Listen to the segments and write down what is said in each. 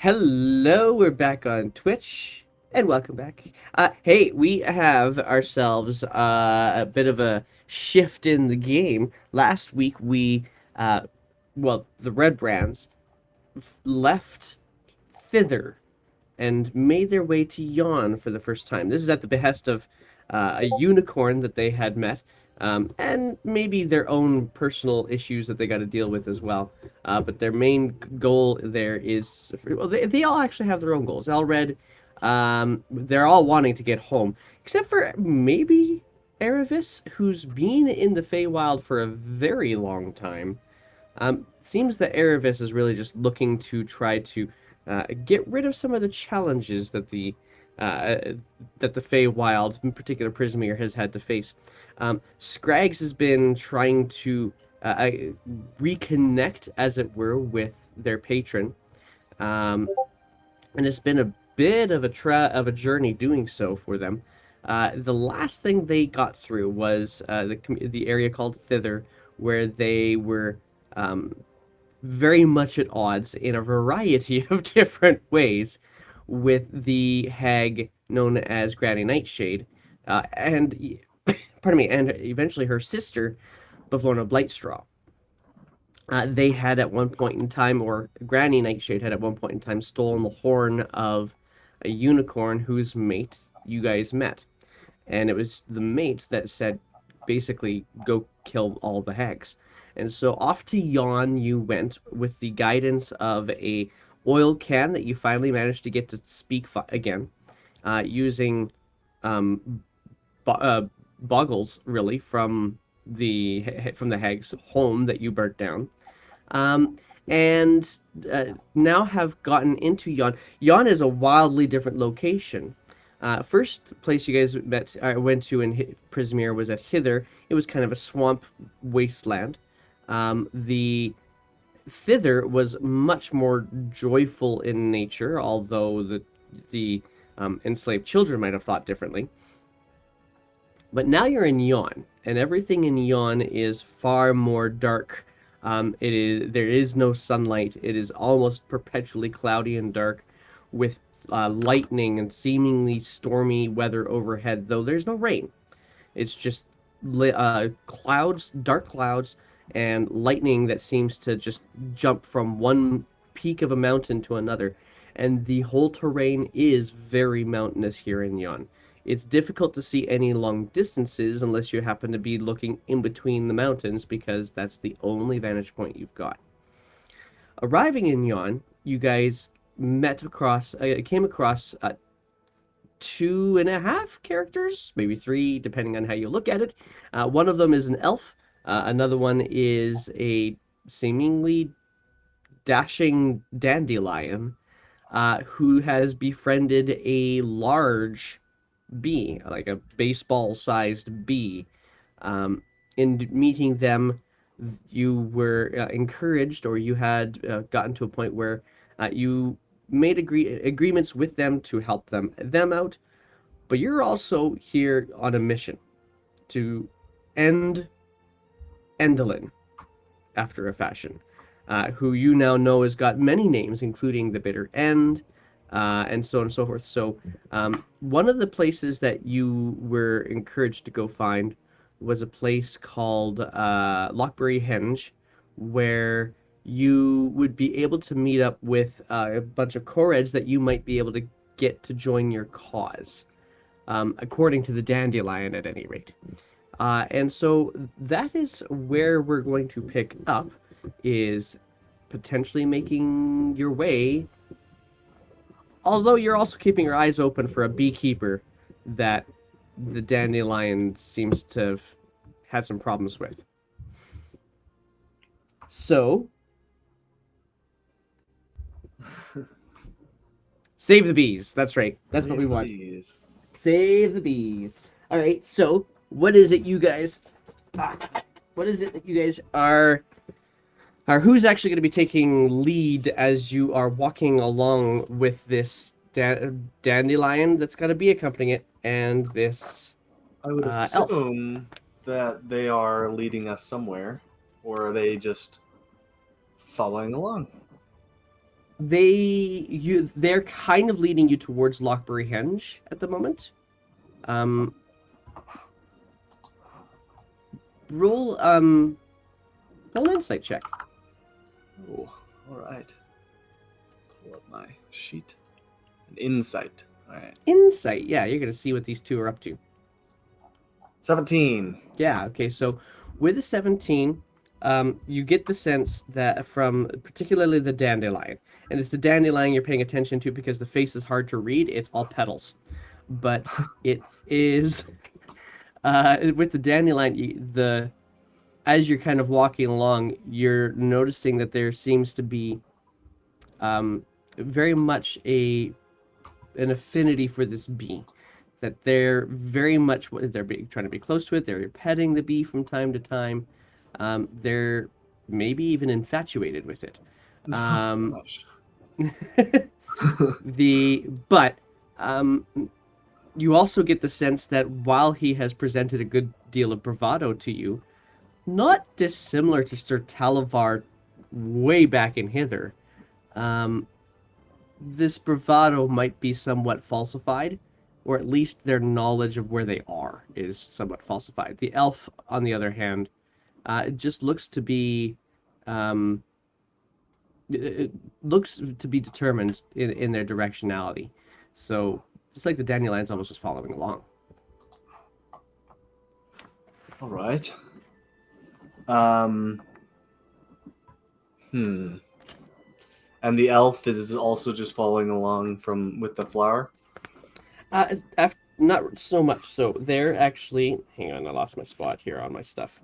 Hello, we're back on Twitch, and welcome back. Hey, we have ourselves a bit of a shift in the game. Last week, uh, the Red Brands left thither and made their way to Yon for the first time. This is at the behest of a unicorn that they had met, and maybe their own personal issues that they got to deal with as well. But their main goal there is, well, they all actually have their own goals. Elred, they're all wanting to get home, except for maybe Erevis, who's been in the Feywild for a very long time. Seems that Erevis is really just looking to try to get rid of some of the challenges uh, that the Feywild, in particular Prismere, has had to face. Scrags has been trying to reconnect, as it were, with their patron, um, and it's been a bit of a journey doing so for them. The last thing they got through was the area called Thither, where they were um, very much at odds in a variety of different ways with the hag known as Granny Nightshade, and pardon me, and eventually her sister, Bavona Blightstraw. They had at one point in time, or Granny Nightshade had at one point in time, stolen the horn of a unicorn whose mate you guys met. And it was the mate that said, basically, go kill all the hags. And so off to Yon you went with the guidance of a oil can that you finally managed to get to speak again, using um, boggles really from the hag's home that you burnt down, um, and now have gotten into Yon. Yon is a wildly different location. First place you guys went to in Prismere was at Hither. It was kind of a swamp wasteland. The Thither was much more joyful in nature, although the enslaved children might have thought differently. But now you're in Yon, and everything in Yon is far more dark. There is no sunlight. It is almost perpetually cloudy and dark, with lightning and seemingly stormy weather overhead. Though there's no rain, it's just clouds, dark clouds, and lightning that seems to just jump from one peak of a mountain to another. And the whole terrain is very mountainous here in Yon. It's difficult to see any long distances unless you happen to be looking in between the mountains, because that's the only vantage point you've got. Arriving in Yon, you guys came across two and a half characters, maybe three, depending on how you look at it. One of them is an elf. Another one is a seemingly dashing dandelion who has befriended a large bee, like a baseball-sized bee. In meeting them, you were encouraged, or you had gotten to a point where you made agreements with them to help them out. But you're also here on a mission to end Endelin after a fashion, who you now know has got many names, including the Bitter End, and so on and so forth. So, one of the places that you were encouraged to go find was a place called Lockbury Henge, where you would be able to meet up with a bunch of Koreds that you might be able to get to join your cause, according to the Dandelion at any rate. And so that is where we're going to pick up, is potentially making your way, although you're also keeping your eyes open for a beekeeper that the dandelion seems to have had some problems with. So, save the bees. That's right. That's what we want. Please. Save the bees. All right. So, what is it you guys? What is it that you guys are? Who's actually going to be taking lead as you are walking along with this dandelion that's going to be accompanying it, and this I would elf? assume that they are leading us somewhere, or are they just following along? they're kind of leading you towards Lockbury Henge at the moment. Roll roll an insight check. Oh, all right. Pull up my sheet. An insight. All right. Insight, yeah, you're gonna see what these two are up to. 17. Yeah, okay, so with a 17, you get the sense that from particularly the dandelion, and it's the dandelion you're paying attention to because the face is hard to read, it's all petals. But it is, with the dandelion, as you're kind of walking along, you're noticing that there seems to be very much an affinity for this bee. That they're very much trying to be close to it. They're petting the bee from time to time. They're maybe even infatuated with it. Oh, gosh. But you also get the sense that while he has presented a good deal of bravado to you, not dissimilar to Sir Talavar way back in hither, this bravado might be somewhat falsified, or at least their knowledge of where they are is somewhat falsified. The elf, on the other hand, just looks to be it looks to be determined in their directionality. So it's like the dandelion's almost just following along. All right. And the elf is also just following along with the flower. Not so much. So they're actually. Hang on, I lost my spot here on my stuff.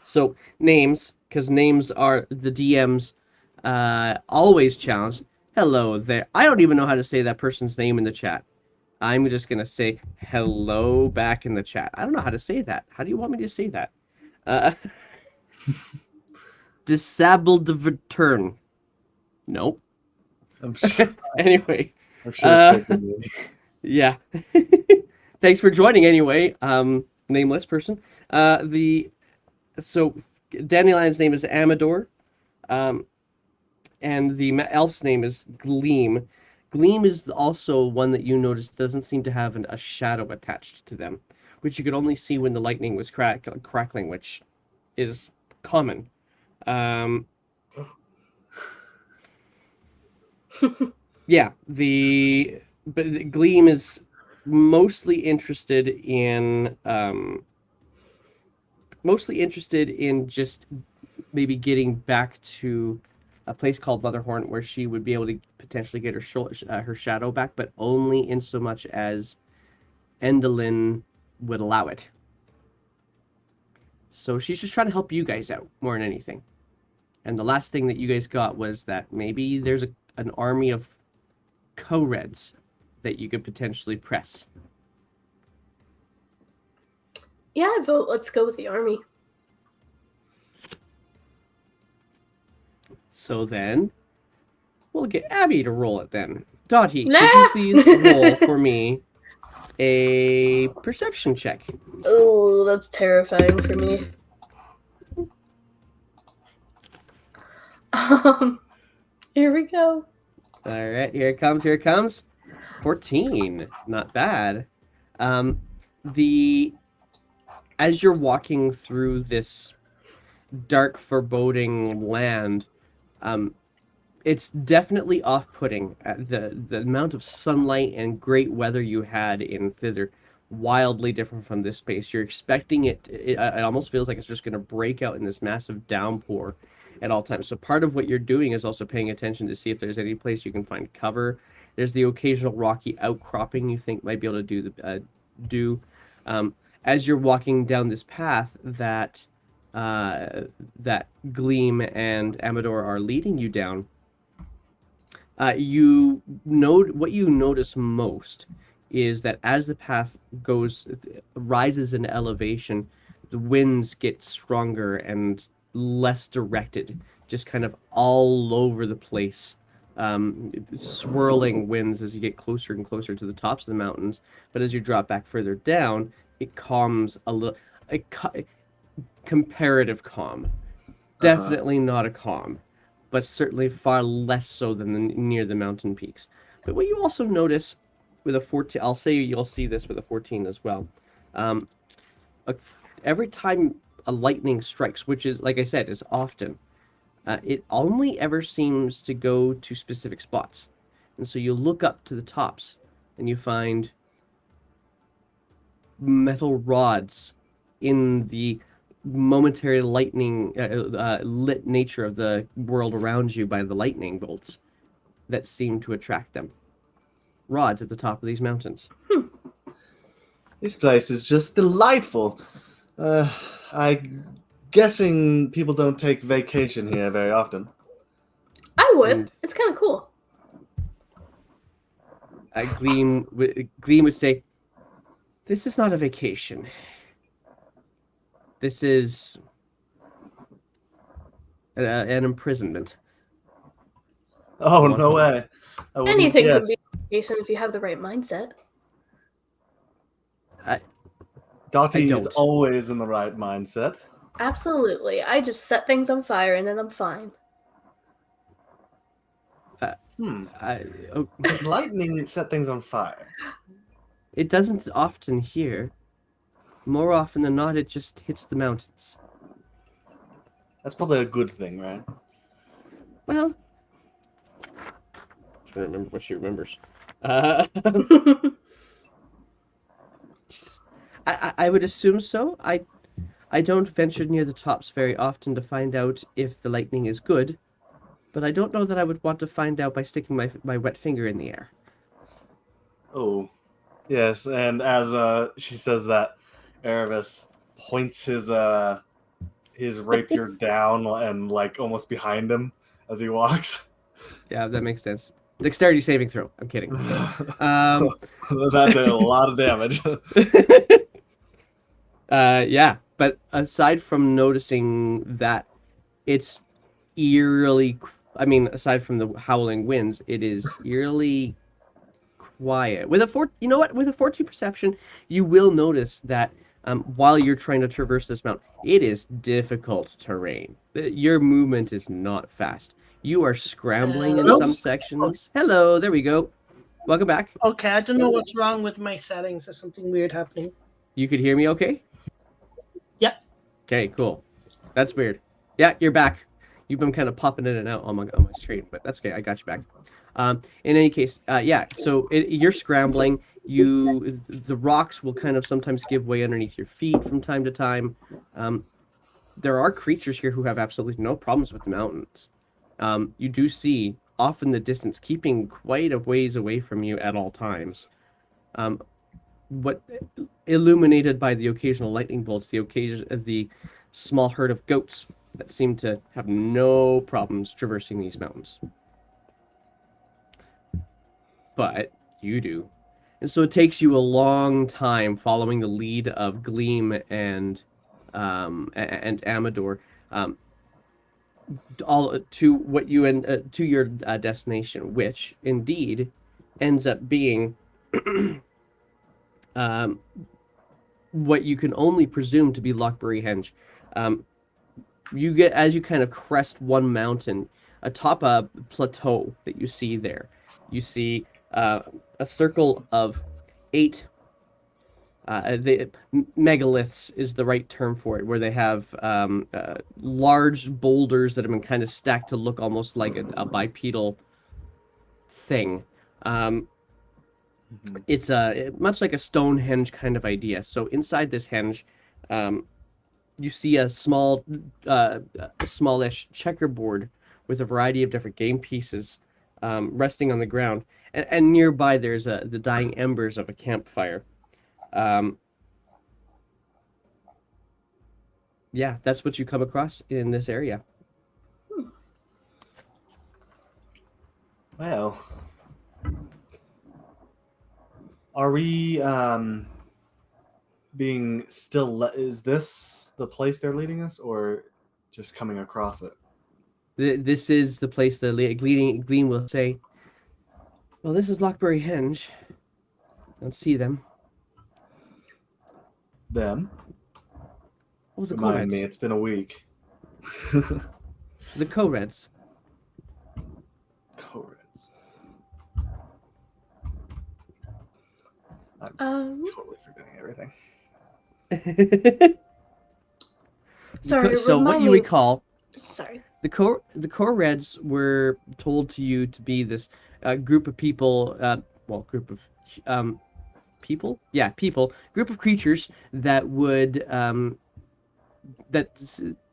So names, because names are the DM's always challenge. Hello there. I don't even know how to say that person's name in the chat. I'm just gonna say hello back in the chat. I don't know how to say that. How do you want me to say that? Disabled return. Nope. I'm sure, Anyway. I'm sure it's making me. Yeah. Thanks for joining anyway. Nameless person. So Dandelion's name is Amador. And the elf's name is Gleam. Gleam is also one that you notice doesn't seem to have a shadow attached to them, which you could only see when the lightning was crackling, which is common. Yeah, but Gleam is mostly interested in just maybe getting back to a place called Leatherhorn where she would be able to potentially get her shadow back, but only in so much as Endolin would allow it. So she's just trying to help you guys out more than anything. And the last thing that you guys got was that maybe there's an army of co-reds that you could potentially press. Yeah, I vote let's go with the army. So then, we'll get Abby to roll it then. Dottie, Nah. could you please roll for me a perception check? Oh, that's terrifying for me. Here we go. All right, here it comes. 14, not bad. As you're walking through this dark, foreboding land, it's definitely off-putting. The amount of sunlight and great weather you had in thither, wildly different from this space. You're expecting it almost feels like it's just going to break out in this massive downpour at all times. So part of what you're doing is also paying attention to see if there's any place you can find cover. There's the occasional rocky outcropping you think might be able to do. As you're walking down this path that Gleam and Amador are leading you down, what you notice most is that as the path rises in elevation, the winds get stronger and less directed, just kind of all over the place. Swirling winds as you get closer and closer to the tops of the mountains, but as you drop back further down, it calms a little. Comparative calm. Definitely not a calm, but certainly far less so than near the mountain peaks. But what you also notice with a 14, I'll say you'll see this with a 14 as well. Um, a, every time a lightning strikes, which is, like I said, is often, it only ever seems to go to specific spots. And so you look up to the tops and you find metal rods in the momentary lightning lit nature of the world around you by the lightning bolts that seem to attract them. Rods at the top of these mountains. This place is just delightful. I'm guessing people don't take vacation here very often. I would. And It's kind of cool. Gleam would say, "This is not a vacation. This is an imprisonment." Oh, One no hundred. way. I wouldn't Anything guess. can be a vacation if you have the right mindset. Dottie is don't. always in the right mindset. Absolutely. I just set things on fire and then I'm fine. Oh, Lightning set things on fire. it doesn't often here. More often than not, it just hits the mountains. That's probably a good thing, right? Well, I'm trying to remember what she remembers. I would assume so. I don't venture near the tops very often to find out if the lightning is good, but I don't know that I would want to find out by sticking my wet finger in the air. Oh, yes. And as she says that, Erebus points his rapier down and like almost behind him as he walks. Yeah, that makes sense. Dexterity saving throw. I'm kidding. That did a lot of damage. Yeah, but aside from noticing that, it's eerily. I mean, aside from the howling winds, it is eerily quiet. With a you know what? With a 14 perception, you will notice that while you're trying to traverse this mountain, it is difficult terrain. Your movement is not fast. You are scrambling in Hello? some sections. Hello, there we go. Welcome back. Okay, I don't know what's wrong with my settings. There's something weird happening. You could hear me okay? Yep. Okay, cool. That's weird. Yeah, you're back. You've been kind of popping in and out on my screen, but that's okay. I got you back. In any case, yeah. So you're scrambling. The rocks will kind of sometimes give way underneath your feet from time to time. There are creatures here who have absolutely no problems with the mountains. You do see off in the distance, keeping quite a ways away from you at all times. What illuminated by the occasional lightning bolts, the small herd of goats that seem to have no problems traversing these mountains. But you do. And so it takes you a long time following the lead of Gleam and Amador, all to what you to your destination, which indeed ends up being what you can only presume to be Lockbury Henge. You get, as you kind of crest one mountain atop a plateau that you see there, you see a circle of 8 the megaliths is the right term for it, where they have large boulders that have been kind of stacked to look almost like a bipedal thing. It's much like a Stonehenge kind of idea. So inside this henge, you see a smallish checkerboard with a variety of different game pieces resting on the ground, and nearby there's the dying embers of a campfire. Yeah, that's what you come across in this area. Well, are we being still? Is this the place they're leading us, or just coming across it? This is the place the Gleam will say, "Well, this is Lockbury Henge. I don't see them." Them? Oh, the Remind me, co-reds. it's been a week. The co-reds. Co-reds. I'm totally forgetting everything. Sorry, So what remind you me. recall, Sorry. the core Reds were told to you to be this group of people, group of people, yeah, people, group of creatures that would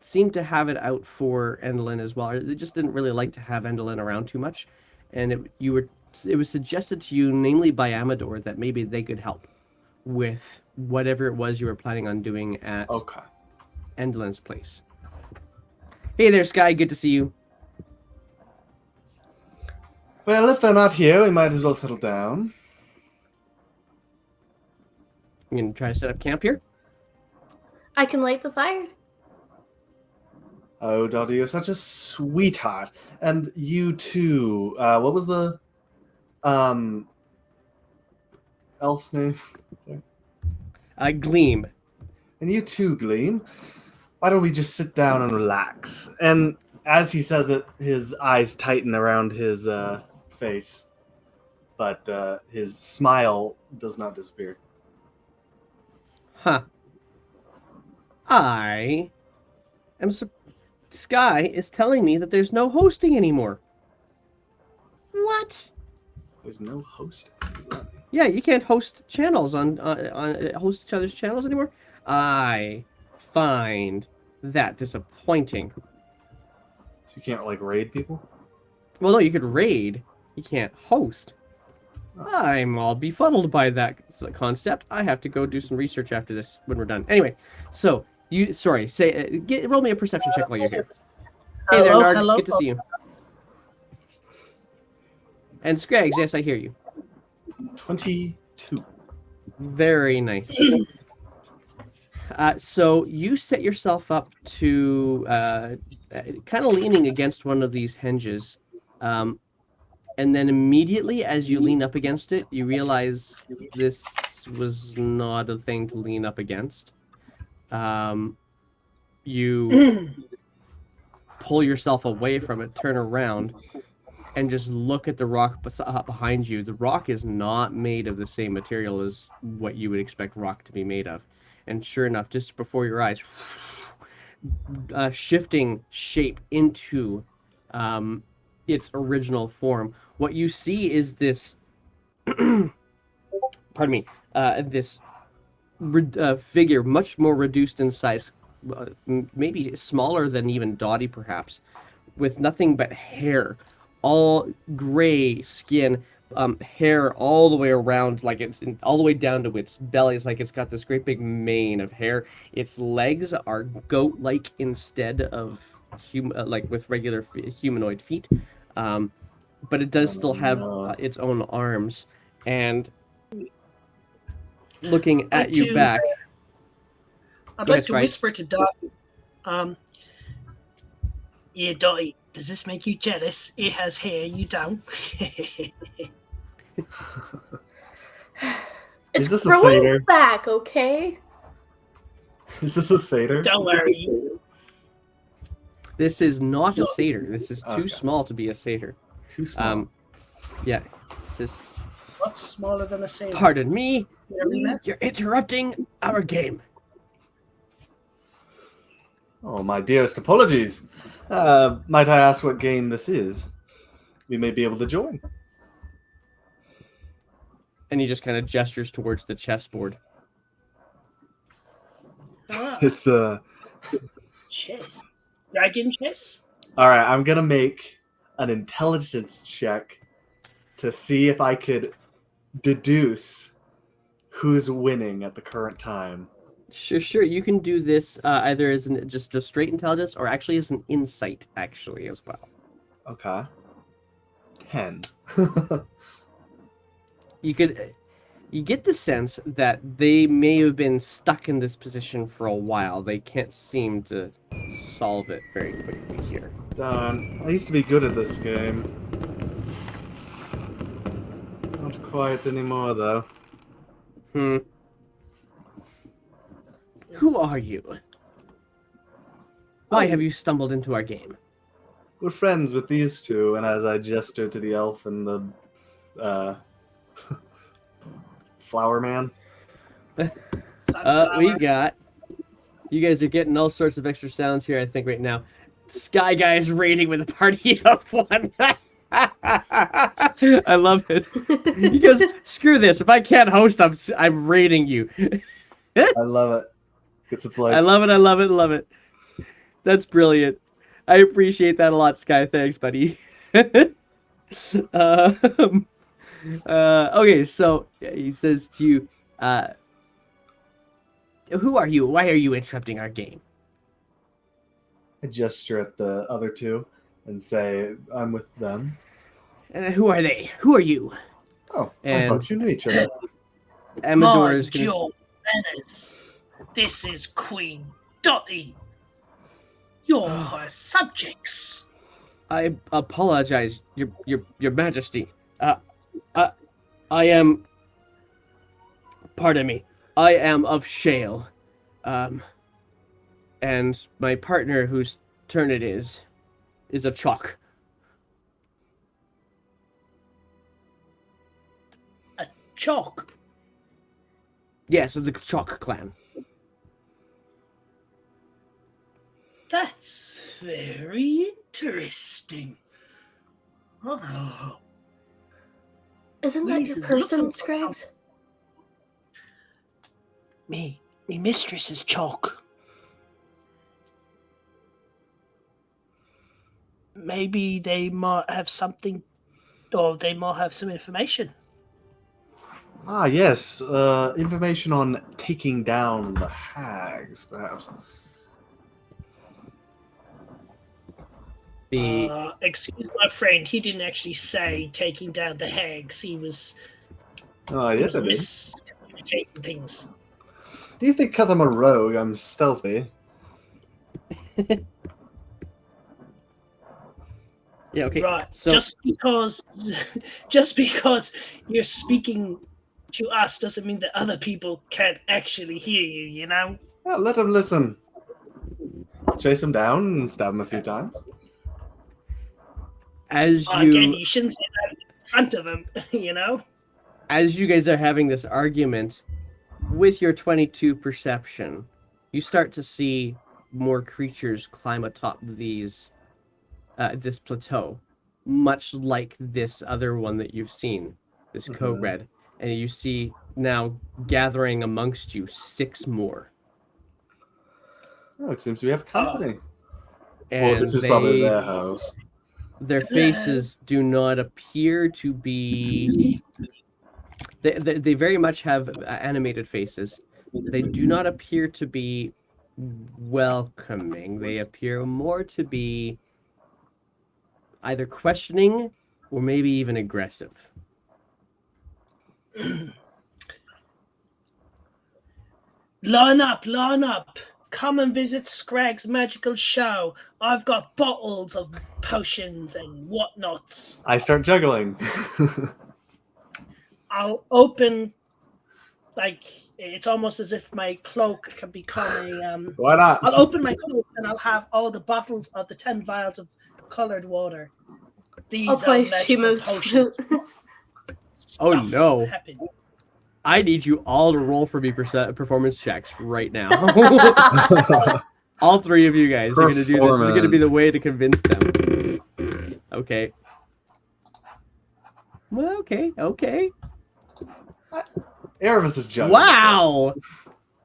seemed to have it out for Endlin as well. They just didn't really like to have Endlin around too much, and it was suggested to you, namely by Amador, that maybe they could help with whatever it was you were planning on doing at Okay. Endlin's place. Hey there, Sky. Good to see you. Well, if they're not here, we might as well settle down. I'm gonna try to set up camp here. I can light the fire. Oh, Dottie, you're such a sweetheart. And you too. What was the elf's name? Sorry. Gleam. And you too, Gleam. Why don't we just sit down and relax? And as he says it, his eyes tighten around his face, but his smile does not disappear. Huh. I am Sky is telling me that there's no hosting anymore. What? There's no hosting. What does that mean? Yeah, you can't host channels on host each other's channels anymore. I find that disappointing. So you can't like raid people? Well, no, you could raid. You can't host. Oh. I'm all befuddled by that concept. I have to go do some research after this when we're done. Anyway, so roll me a perception check while you're here. Hey there, Hello, Nard. hello. Good to see you. And Scraggs, yes, I hear you. 22. Very nice. So you set yourself up to kind of leaning against one of these hinges. And then immediately as you lean up against it, you realize this was not a thing to lean up against. You pull yourself away from it, turn around, and just look at the rock behind you. The rock is not made of the same material as what you would expect rock to be made of. And sure enough, just before your eyes, shifting shape into its original form, what you see is this, pardon me, this figure, much more reduced in size, maybe smaller than even Dottie, perhaps, with nothing but hair, all gray skin, hair all the way around, like all the way down to its belly. It's like it's got this great big mane of hair. Its legs are goat-like instead of like with regular humanoid feet, but it does still have its own arms. And looking at you back, I'd Go like ahead, to Scryge. whisper to Dottie. Yeah, Dottie, does this make you jealous? It has hair, you don't. It's Is this a growing satyr? back, okay? Is this a satyr? Don't worry. this is not a satyr. This is too Okay. small to be a satyr. Too small. Yeah, this is. What's smaller than a sailor? Pardon me. Arena? You're interrupting our game. Oh, my dearest apologies. Might I ask what game this is? We may be able to join. And he just kind of gestures towards the chessboard. Ah, It's chess. Dragon chess? all right. I'm gonna make an intelligence check to see if I could deduce who's winning at the current time. Sure. You can do this either as just straight intelligence or actually as an insight, actually, as well. Okay. 10. You get the sense that they may have been stuck in this position for a while. They can't seem to solve it very quickly here. Darn. I used to be good at this game. Not quite anymore, though. Who are you? Why have you stumbled into our game? we're friends with these two. And as I gesture to the elf and the flower man. We got. You guys are getting all sorts of extra sounds here, I think, right now. Sky Guy is raiding with a party of one. I love it. He goes, screw this. If I can't host, I'm raiding you. I love it. Because it's like I love it. I love it. I love it. That's brilliant. I appreciate that a lot, Sky. Thanks, buddy. Okay, so he says to you, who are you? Why are you interrupting our game? I gesture at the other two and say, I'm with them. Who are they? Who are you? Oh, I And- thought you knew each other. Amador is Mind going to... your manners. This is Queen Dottie. You're her subjects. I apologize, your Majesty. I am... Pardon me. I am of Shale. And my partner, whose turn it is of Chalk. Chalk. Yes, of the Chalk clan. That's very interesting. Oh. Isn't that your Jesus, person, look at- Scraggs? Me mistress is Chalk. Maybe they might have something, or they might have some information. Ah, yes. Information on taking down the hags, perhaps. Excuse my friend, he didn't actually say taking down the hags. He was, Oh, he yes, I was did. miscommunicating things. Do you think because I'm a rogue, I'm stealthy? Yeah, okay. Right. So, Just because you're speaking to us doesn't mean that other people can't actually hear you, you know? Well, let him listen. I'll chase him down and stab him a few times. as Again, you you shouldn't say that in front of him, you know? as you guys are having this argument, with your 22 perception, you start to see more creatures climb atop these this plateau, much like this other one that you've seen, this co-red, and you see now gathering amongst you 6 more. Oh, it seems we have company. And Well, this is probably their house. their faces do not appear to be... They very much have animated faces. They do not appear to be welcoming. They appear more to be either questioning or maybe even aggressive. Line up. Come and visit Scragg's magical show. I've got bottles of potions and whatnots. I start juggling. I'll open, like, it's almost as if my cloak can become a... Why not? I'll open my cloak and I'll have all the bottles of the 10 vials of colored water. These I'll play magical Shimo's potions. Oh, Stuff no. happened. I need you all to roll for me performance checks right now. All 3 of you guys are going to do this. This is going to be the way to convince them. Okay. Well, okay. Erebus is juggling. Wow!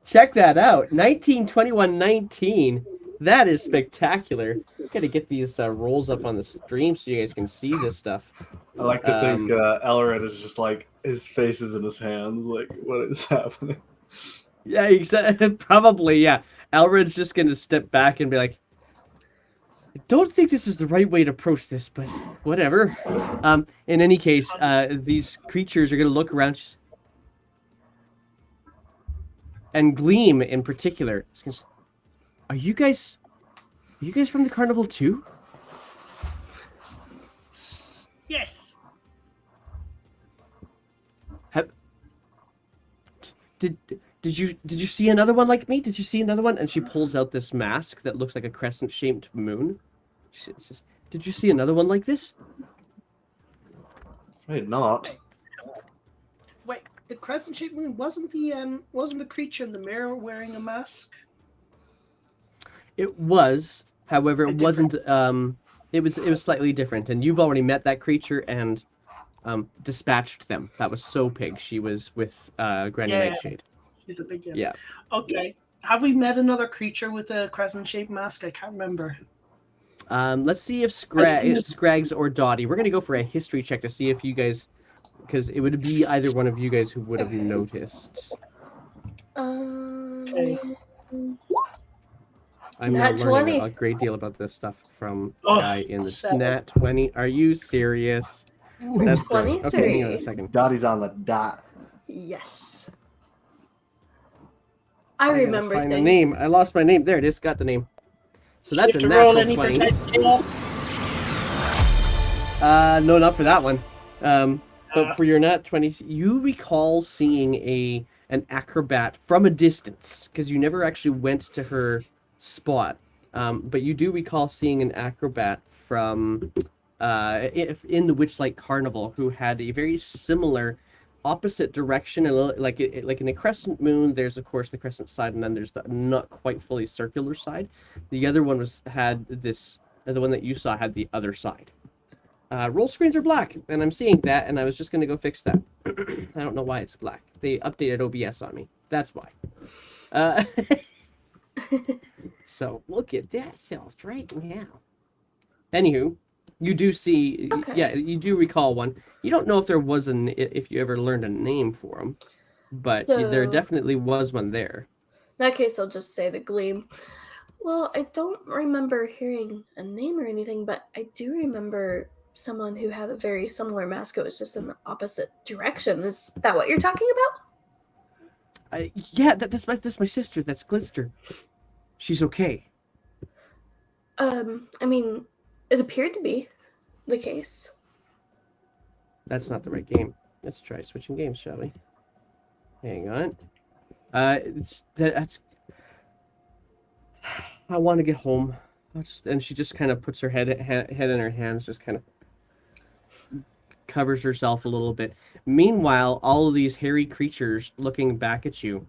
Check that out. 19, 21, 19. That is spectacular. Gotta get these rolls up on the stream so you guys can see this stuff. I like to think Elred is just like, his face is in his hands. Like, what is happening? Yeah, exactly. Probably, yeah. Elred's just gonna step back and be like, I don't think this is the right way to approach this, but whatever. In any case, these creatures are gonna look around and Gleam in particular is gonna say, Are you guys from the carnival too? Yes. Did you see another one like me? Did you see another one? And she pulls out this mask that looks like a crescent-shaped moon. She says, Did you see another one like this? Wait, not. Wait, the crescent-shaped moon wasn't the creature in the mirror wearing a mask? It was, however, it Different. wasn't. It was slightly different, and you've already met that creature and dispatched them. That was So Pig. She was with Granny Yeah. Nightshade. She's a big Yeah. Okay. Have we met another creature with a crescent-shaped mask? I can't remember. Let's see if Scrags or Dottie. We're gonna go for a history check to see if you guys, because it would be either one of you guys who would have noticed. Okay. I'm Nat not learning 20. a great deal about this stuff from Oh, guy in the 7. Nat 20. Are you serious? That's brilliant. Okay, hang on a 23. second. Dottie's on the dot. Yes. I I gotta remember find the things. name. I lost my name. There it is. Got the name. So Do you that's have a to roll natural any for 20. type chaos? No, not for that one. But for your nat 20, you recall seeing an acrobat from a distance because you never actually went to her spot. But you do recall seeing an acrobat from in the Witchlight Carnival who had a very similar opposite direction, a little, like in a crescent moon. There's of course the crescent side, and then there's the not quite fully circular side. The other one had this. The one that you saw had the other side. Roll screens are black, and I'm seeing that, and I was just going to go fix that. I don't know why it's black. They updated OBS on me. That's why. So look at that self right now. Anywho, you do see, Okay. yeah, you do recall one. You don't know if there was if you ever learned a name for him, but there So- definitely was one there. In that case, I'll just say the Gleam. Well, I don't remember hearing a name or anything, but I do remember someone who had a very similar mask. It was just in the opposite direction. Is that what you're talking about? Yeah, that's my sister. That's Glister. She's okay. I mean, it appeared to be the case. That's not the right game. Let's try switching games, shall we? Hang on. That's. I want to get home. And she just kind of puts her head in her hands, just kind of covers herself a little bit. Meanwhile, all of these hairy creatures looking back at you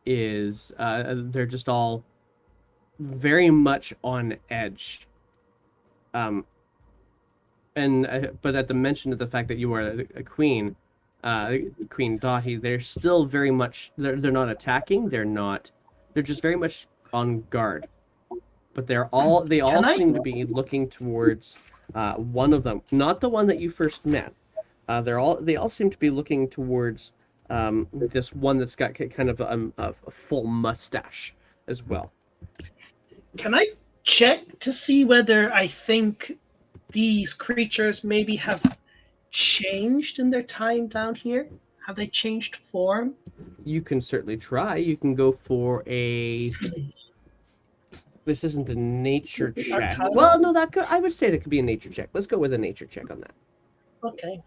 they're just all very much on edge. But at the mention of the fact that you are a queen, Queen Dottie, they're still very much they're not attacking. They're just very much on guard. But they all seem to be looking towards one of them, not the one that you first met. They all seem to be looking towards this one that's got kind of a full mustache as well. Can I check to see whether I think these creatures maybe have changed in their time down here? Have they changed form? You can certainly try. You can go for a. This isn't a nature check. Arcana? Well, no, I would say that could be a nature check. Let's go with a nature check on that. Okay.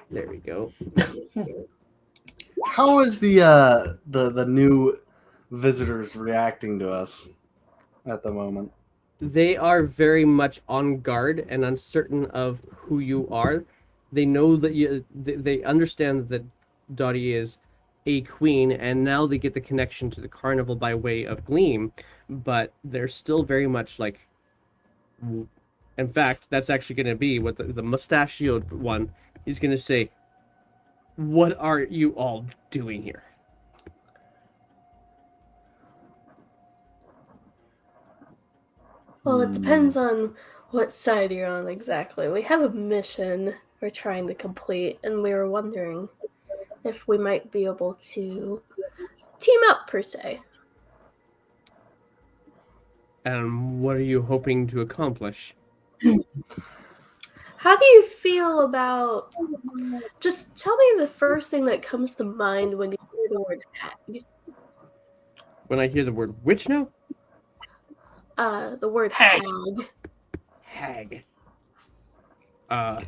There we go. How is the new visitors reacting to us at the moment? They are very much on guard and uncertain of who you are. They know that they understand that Dottie is a queen, and now they get the connection to the carnival by way of Gleam, but they're still very much like. In fact, that's actually going to be what the mustachioed one is going to say. What are you all doing here? Well, it depends on what side you're on exactly. We have a mission we're trying to complete, and we were wondering if we might be able to team up, per se. And what are you hoping to accomplish? How do you feel about... Just tell me the first thing that comes to mind when you hear the word hag. When I hear the word witch now? The word Hag. hag. Hag.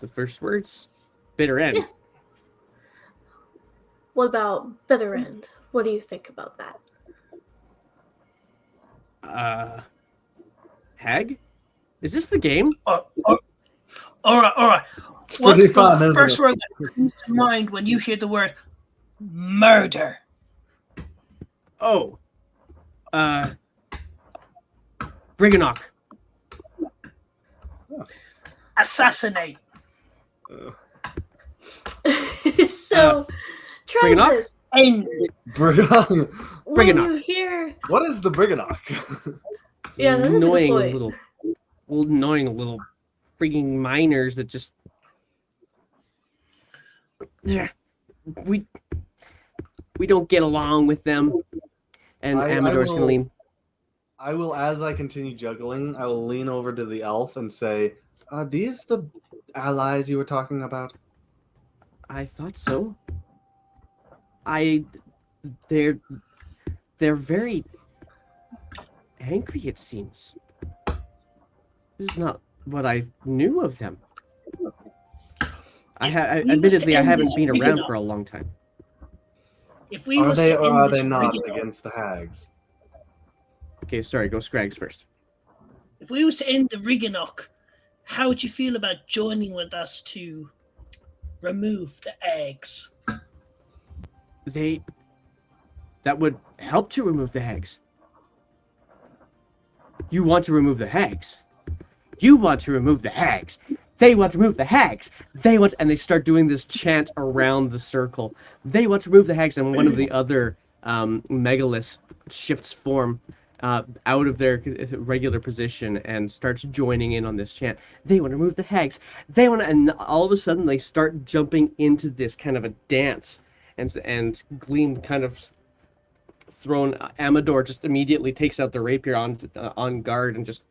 The first words? Bitter end. Yeah. What about bitter end? What do you think about that? Hag? Is this the game? All right. It's What's pretty the fun, isn't first it? word that comes to mind when you hear the word murder? Oh. Briganock. Assassinate. So, bring it up? Travis, End. Briganock. when Briganock. you hear, What is the Briganock? yeah, that is a good Annoying point. little annoying little freaking miners that just we don't get along with them. And I Amador's gonna will- lean. I will, as I continue juggling, I will lean over to the elf and say, "Are these the allies you were talking about?" I thought so. They're very angry, it seems. This is not what I knew of them. Admittedly, I haven't been around for a long time. If we Are was they to or end are this they not Briganock, against the hags? Okay, sorry, go Scrags first. if we was to end the Briganock, how would you feel about joining with us to remove the eggs? That would help to remove the hags. You want to remove the hags. You want to remove the hags. They want to remove the hags. And they start doing this chant around the circle. They want to remove the hags, and one of the other megaliths shifts form out of their regular position and starts joining in on this chant. They want to remove the hags. And all of a sudden they start jumping into this kind of a dance, and Gleam kind of thrown. Amador just immediately takes out the rapier on guard and just.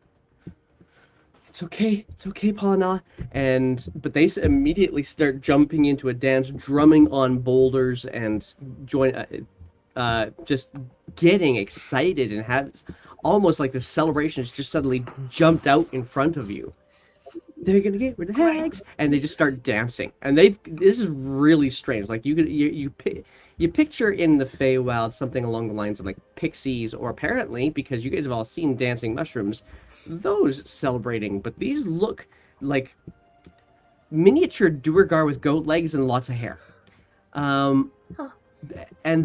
It's okay, Paulina. But they immediately start jumping into a dance, drumming on boulders and just getting excited and have almost like the celebration has just suddenly jumped out in front of you. They're gonna get rid of hags, and they just start dancing. And this is really strange. Like you picture in the Feywild something along the lines of like pixies, or apparently, because you guys have all seen dancing mushrooms, those celebrating. But these look like miniature Duergar with goat legs and lots of hair. And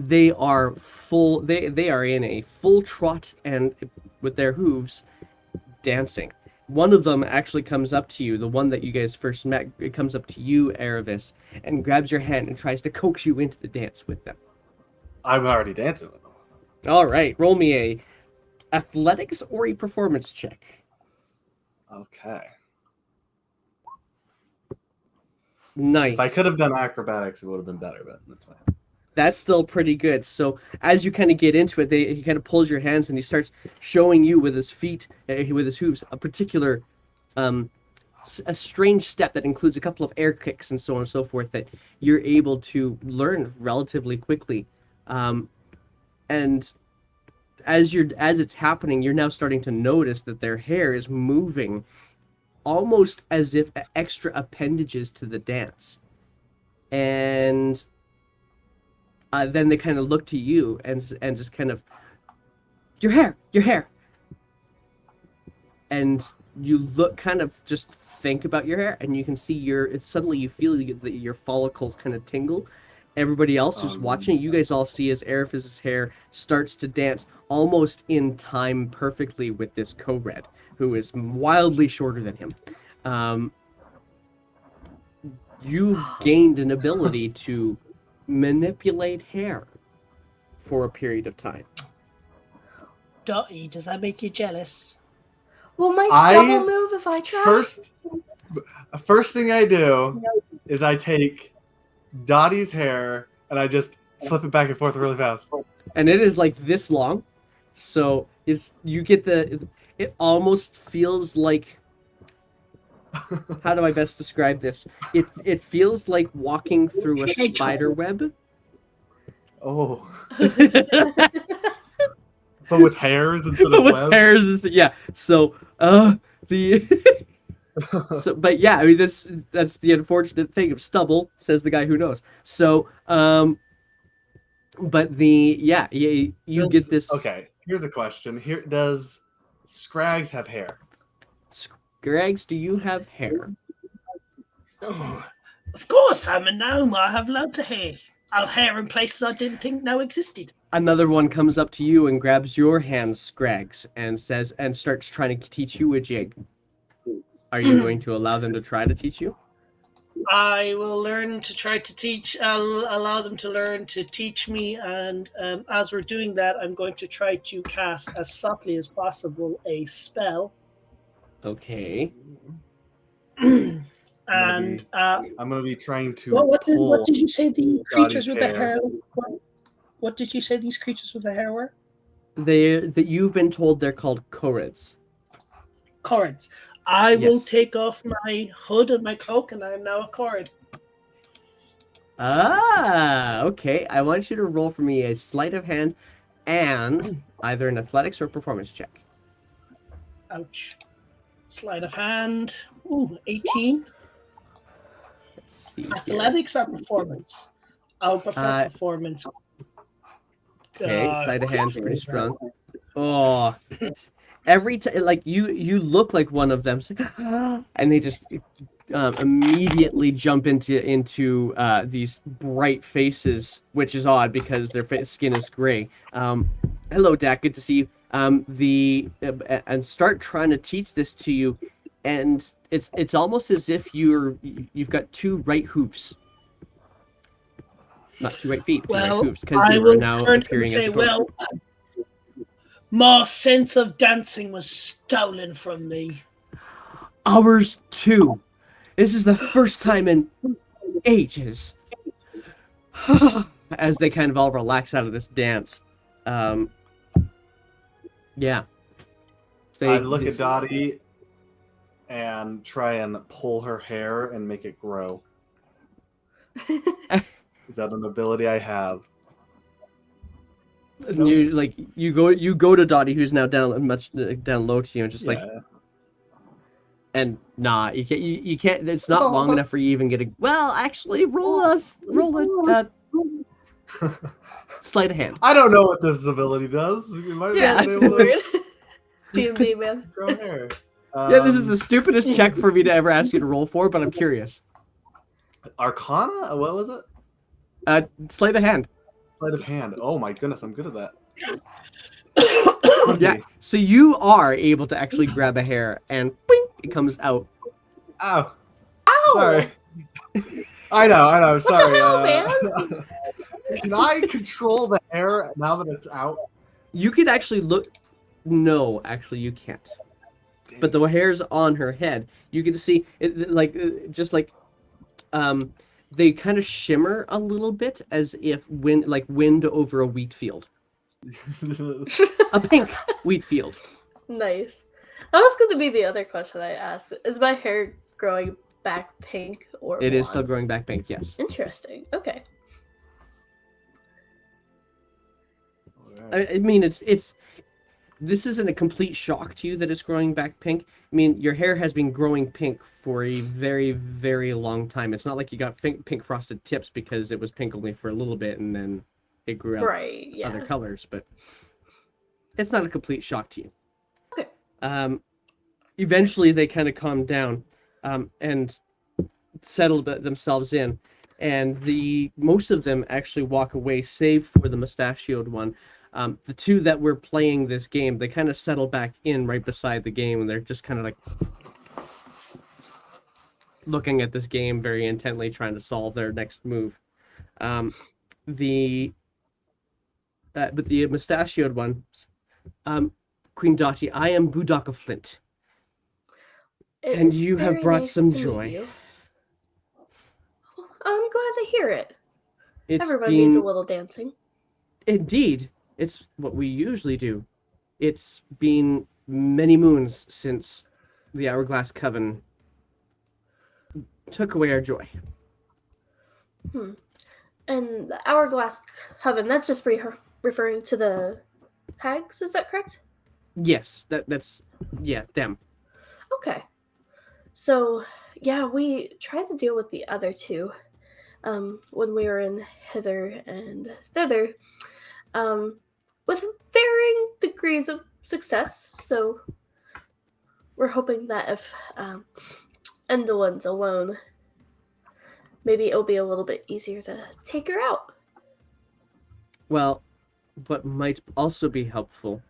they are full. They are in a full trot and with their hooves dancing. One of them actually comes up to you, the one that you guys first met. It comes up to you, Erebus, and grabs your hand and tries to coax you into the dance with them. I'm already dancing with them. All right, roll me a athletics or a performance check. Okay. Nice. If I could have done acrobatics, it would have been better, but that's fine. That's still pretty good. So as you kind of get into it, he kind of pulls your hands and he starts showing you with his feet, with his hooves, a particular, a strange step that includes a couple of air kicks and so on and so forth that you're able to learn relatively quickly. And as it's happening, you're now starting to notice that their hair is moving, almost as if extra appendages to the dance, and. Then they kind of look to you and just kind of, your hair. And you look, kind of just think about your hair, and you can see suddenly you feel that your follicles kind of tingle. Everybody else who's watching, you guys all see as Aerith's hair starts to dance almost in time perfectly with this co-red, who is wildly shorter than him. You gained an ability to manipulate hair for a period of time. Dottie, does that make you jealous? Will my stubble move if I try? First thing I do is I take Dottie's hair and I just flip it back and forth really fast. And it is like this long, so you get it almost feels like, how do I best describe this? It feels like walking through a spider web. Oh. But with hairs instead of with webs? hairs, yeah. So, but yeah, I mean, that's the unfortunate thing of stubble, says the guy who knows. So, but you get this. Okay, here's a question. Does Scrags have hair? Skreggs, do you have hair? Oh, of course, I'm a gnome. I have loads of hair. I have hair in places I didn't think now existed. Another one comes up to you and grabs your hand, Skreggs, and says and starts trying to teach you a jig. Are you going to allow them to try to teach you? I will learn to try to teach. I'll allow them to learn to teach me, and as we're doing that, I'm going to try to cast as subtly as possible a spell. Okay. And I'm gonna be trying to pull. what did you say the creatures Dottie's with the hair. hair? What did you say these creatures with the hair were? That you've been told they're called Korids. Cords. I will Yes. take off my hood and my cloak, and I am now a cord. Ah, okay. I want you to roll for me a sleight of hand and either an athletics or performance check. Ouch. Sleight of hand. Ooh, 18. Let's see here. Athletics or performance? I'll prefer performance. Okay, sleight of hand's pretty strong. Oh, every time, like you look like one of them, and they just immediately jump into these bright faces, which is odd because their skin is gray. Hello, Dak. Good to see you. And start trying to teach this to you, and it's almost as if you've got two right hoofs. Not two right feet, two right hoofs, because I you will are now turn to them appearing and as say, a dwarf. well, my sense of dancing was stolen from me. Ours too. This is the first time in ages. As they kind of all relax out of this dance. Yeah. I look at Dottie and try and pull her hair and make it grow. Is that an ability I have? You go to Dottie, who's now down low to you, and just like, and nah, you can't. It's not long enough for you even get a. Well, actually, roll a sleight of hand. I don't know what this ability does. Yeah, That's weird. D&D, man. Grow hair. Yeah, this is the stupidest check for me to ever ask you to roll for, but I'm curious. Arcana? What was it? Sleight of hand. Sleight of hand. Oh my goodness, I'm good at that. Yeah, so you are able to actually grab a hair and boing, it comes out. Ow. Ow! Sorry. I know. Sorry. the hell, Can I control the hair now that it's out? You could actually look. No, actually, you can't. But the hair's on her head. You can see it, just like, they kind of shimmer a little bit as if wind over a wheat field. A pink wheat field. Nice. That was going to be the other question I asked. Is my hair growing back pink or It blonde? is still growing back pink, yes. Interesting. Okay. I mean, it's. This isn't a complete shock to you that it's growing back pink. I mean, your hair has been growing pink for a very, very long time. It's not like you got pink frosted tips because it was pink only for a little bit and then it grew out Right, yeah. other colors, but it's not a complete shock to you. Okay. Eventually, they kind of calm down and settle themselves in, and most of them actually walk away, save for the mustachioed one. The two that were playing this game, they kind of settle back in right beside the game, and they're just kind of like looking at this game very intently, trying to solve their next move. But the mustachioed one, Queen Dottie, I am Budok of Flint, It and is you have very brought nice some to meet joy. you. I'm glad to hear it. It's Everybody needs a little dancing. Indeed, it's what we usually do. It's been many moons since the Hourglass Coven took away our joy. And the Hourglass Coven, that's just referring to the hags, is that correct? Yes, that's them. Okay. So, yeah, we tried to deal with the other two when we were in hither and thither with varying degrees of success. So, we're hoping that if Endelyn's alone, maybe it'll be a little bit easier to take her out. Well, what might also be helpful,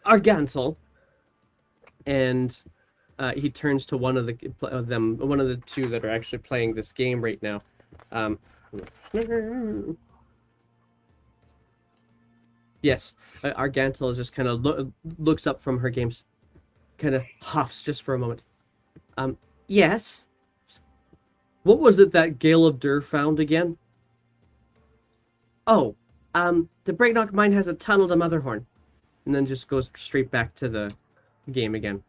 Argantel, and he turns to one of the two that are actually playing this game right now. Yes, Argantel is just kind of looks up from her games, kind of huffs just for a moment. Yes. What was it that Gale of Dur found again? Oh, the Breaknock mine has a tunnel to Motherhorn, and then just goes straight back to the game again,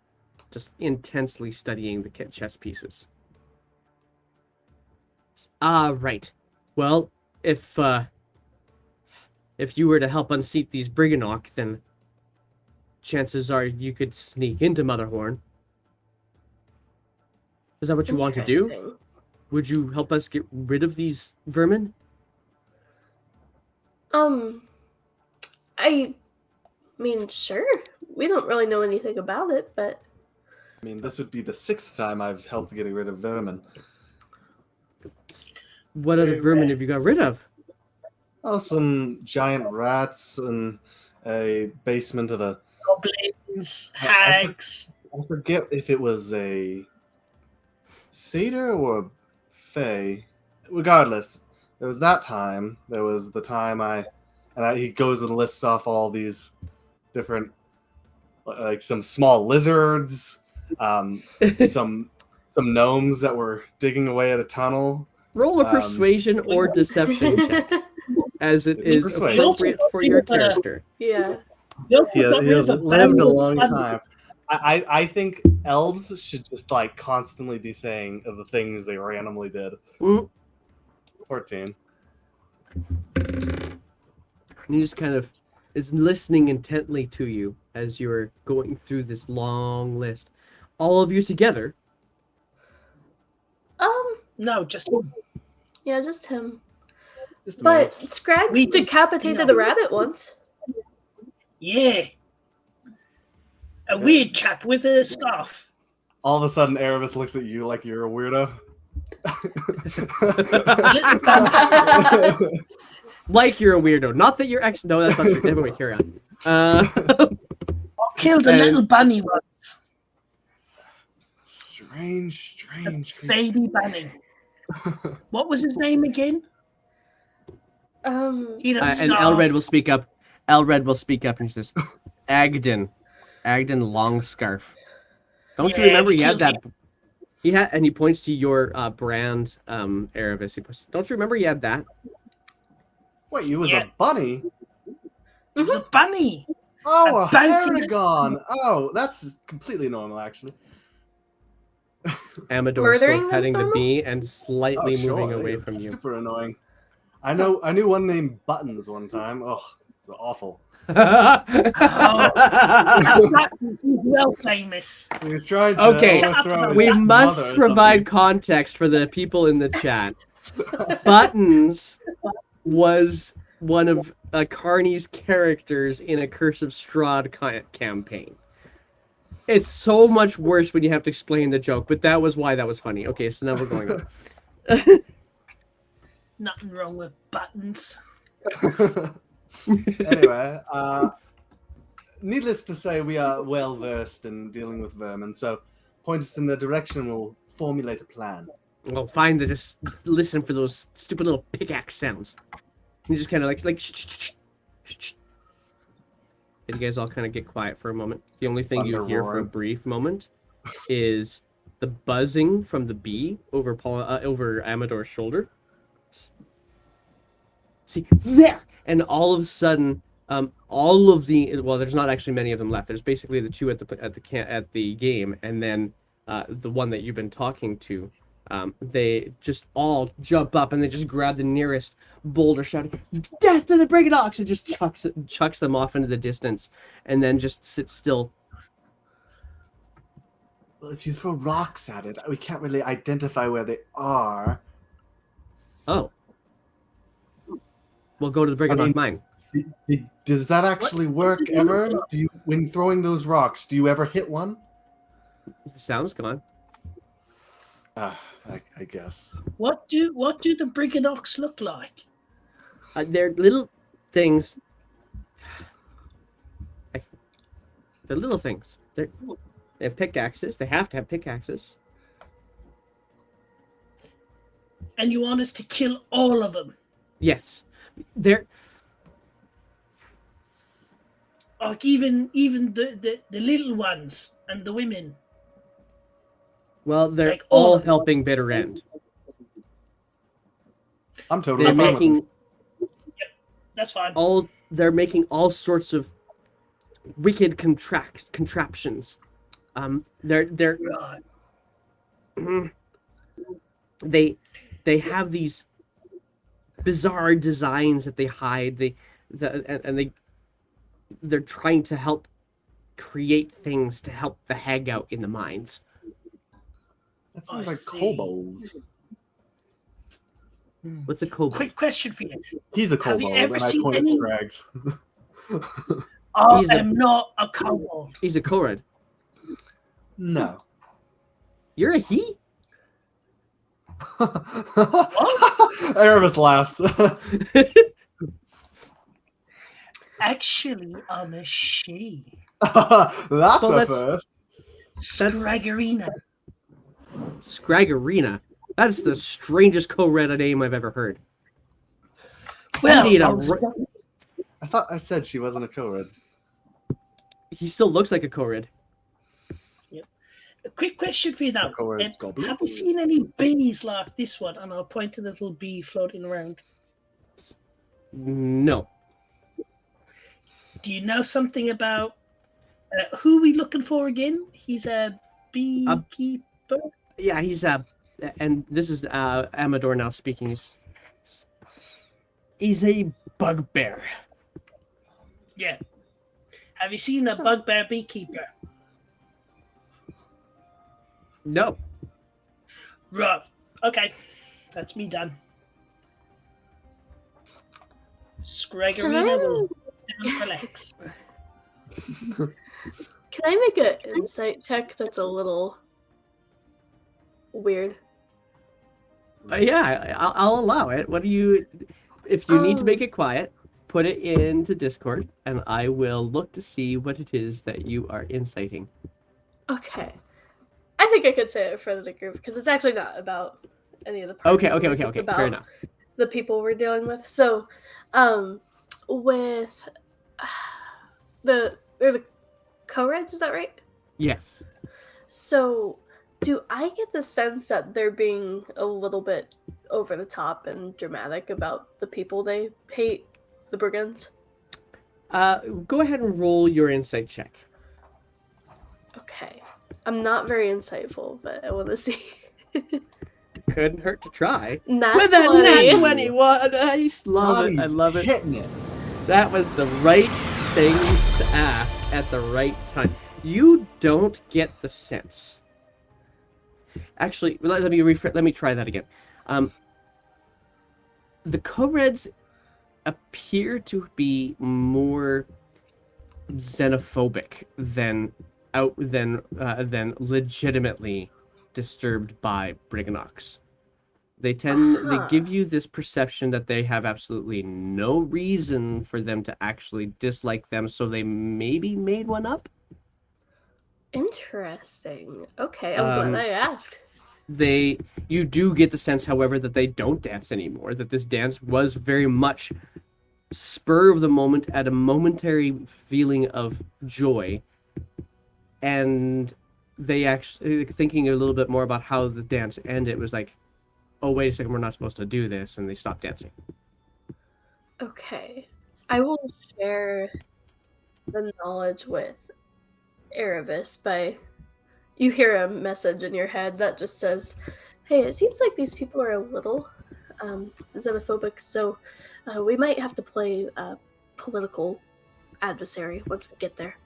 just intensely studying the chess pieces. Right. Well, if you were to help unseat these Briganock, then chances are you could sneak into Motherhorn. Is that what you want to do? Interesting. Would you help us get rid of these vermin? I mean, sure. We don't really know anything about it, but I mean, this would be the 6th time I've helped getting rid of vermin. What other vermin have you got rid of? Oh, some giant rats and a basement of a... Goblins, hags. I forget if it was a satyr or a fae. Regardless, there was that time. There was the time he goes and lists off all these different, like some small lizards, some gnomes that were digging away at a tunnel. Roll a persuasion or deception check, as it is persuasion. appropriate for your character. yeah. He has lived a long time. I think elves should just like constantly be saying of the things they randomly did. 14. And he just kind of is listening intently to you as you're going through this long list. All of you together. No, just him. Yeah, just him. Just a But minute. Scraggs We- decapitated no. a rabbit once. Yeah. A weird chap with a scarf. All of a sudden, Erebus looks at you like you're a weirdo. Like you're a weirdo. Not that you're actually... No, that's not true. Anyway, carry on. Killed a And- little bunny once. Strange creature. Baby bunny. What was his name again? He had a And scarf. Elred will speak up. Elred will speak up and he says, Agden Longscarf. Don't you Yeah, remember we he had killed that... He had, and he points to your brand, Erebus. He points, don't you remember he had that? Wait, you was Yeah. a bunny? It was a bunny. Oh, A a bouncing- Paragon! Oh, that's completely normal, actually. Amador Murdering still them's petting the normal? bee and slightly Oh, sure. moving away from you. Super annoying. I knew one named Buttons one time. Oh, it's awful. That was well famous. He was trying to Okay, overthrow his We mother must or provide context for the people in the chat. Buttons was one of Carney's characters in a Curse of Strahd campaign. It's so much worse when you have to explain the joke, but that was why that was funny. Okay, so now we're going on. Nothing wrong with buttons. something. Anyway, needless to say, we are well versed in dealing with vermin. So, point us in the direction, and we'll formulate a plan. Well, fine. Just listen for those stupid little pickaxe sounds. You just kind of like shh, shh, shh, shh, shh. And you guys all kind of get quiet for a moment. The only thing you Thunder hear for a roaring. brief moment is the buzzing from the bee over over Amador's shoulder. See there, and all of a sudden, all of the there's not actually many of them left. There's basically the two at the game, and then the one that you've been talking to. They just all jump up and they just grab the nearest boulder, shouting "Death to the Brigadocks!" and just chucks them off into the distance, and then just sits still. Well, if you throw rocks at it, we can't really identify where they are. Oh, we'll go to the Brigadock mean- mine. Does that actually work did you ever? do? Do you, when throwing those rocks, do you ever hit one? The sound's gone. I guess. What do the Briganox look like? They're little things. They're little things. They have pickaxes. They have to have pickaxes. And you want us to kill all of them? Yes. They're Like even the little ones and the women? well, they're Like all all of them. helping Bitter End. I'm totally They're fine with making That's fine. they're making all sorts of wicked contraptions. They're Right. they have these bizarre designs that they hide. They're trying to help create things to help the hag out in the mines. That sounds I like see. kobolds. What's a kobold? Quick question for you. He's a Have you kobold, ever and I seen point at any- Scrags. I He's a- am not a kobold. He's a Korad. No. You're a he? Erebus laughs. Actually, I'm a she. That's Well, a that's- first. Scraggerina. Scraggerina. That's the strangest Korad name I've ever heard. Well, need a I thought I said she wasn't a Korad. He still looks like a Korad. a quick question for you now. Korad's goblin. Have you seen any bees like this one? And I'll point to the little bee floating around. No. Do you know something about who are we looking for again? He's a beekeeper. Yeah, he's and this is Amador now speaking. He's a bugbear. Yeah. Have you seen a bugbear beekeeper? No. Right. Okay. That's me done. Scraggerina will down relax. Can I make an insight check that's a little weird? Yeah, I'll allow it. What do you? If you need to Um, make it quiet, put it into Discord, and I will look to see what it is that you are inciting. Okay. I think I could say it for the group because it's actually not about any of the Okay, party members, it's okay. about Fair enough. the people we're dealing with. So, with they're the co-reds, is that right? Yes. So, do I get the sense that they're being a little bit over the top and dramatic about the people they hate, the brigands? Go ahead and roll your insight check. Okay. I'm not very insightful, but I want to see. Couldn't hurt to try. Nat With a 20. nat 21, I love it. I Dottie's love it. Hitting it. That was the right thing to ask at the right time. You don't get the sense. Actually, let me try that again. The co-reds appear to be more xenophobic than legitimately disturbed by Briganox. They give you this perception that they have absolutely no reason for them to actually dislike them, so they maybe made one up. Interesting. Okay, I'm glad I asked. You do get the sense, however, that they don't dance anymore, that this dance was very much spur of the moment at a momentary feeling of joy, and they actually, thinking a little bit more about how the dance ended, it was like, oh, wait a second, we're not supposed to do this, and they stopped dancing. Okay. I will share the knowledge with Erebus by you hear a message in your head that just says, hey, it seems like these people are a little xenophobic, so we might have to play political adversary once we get there.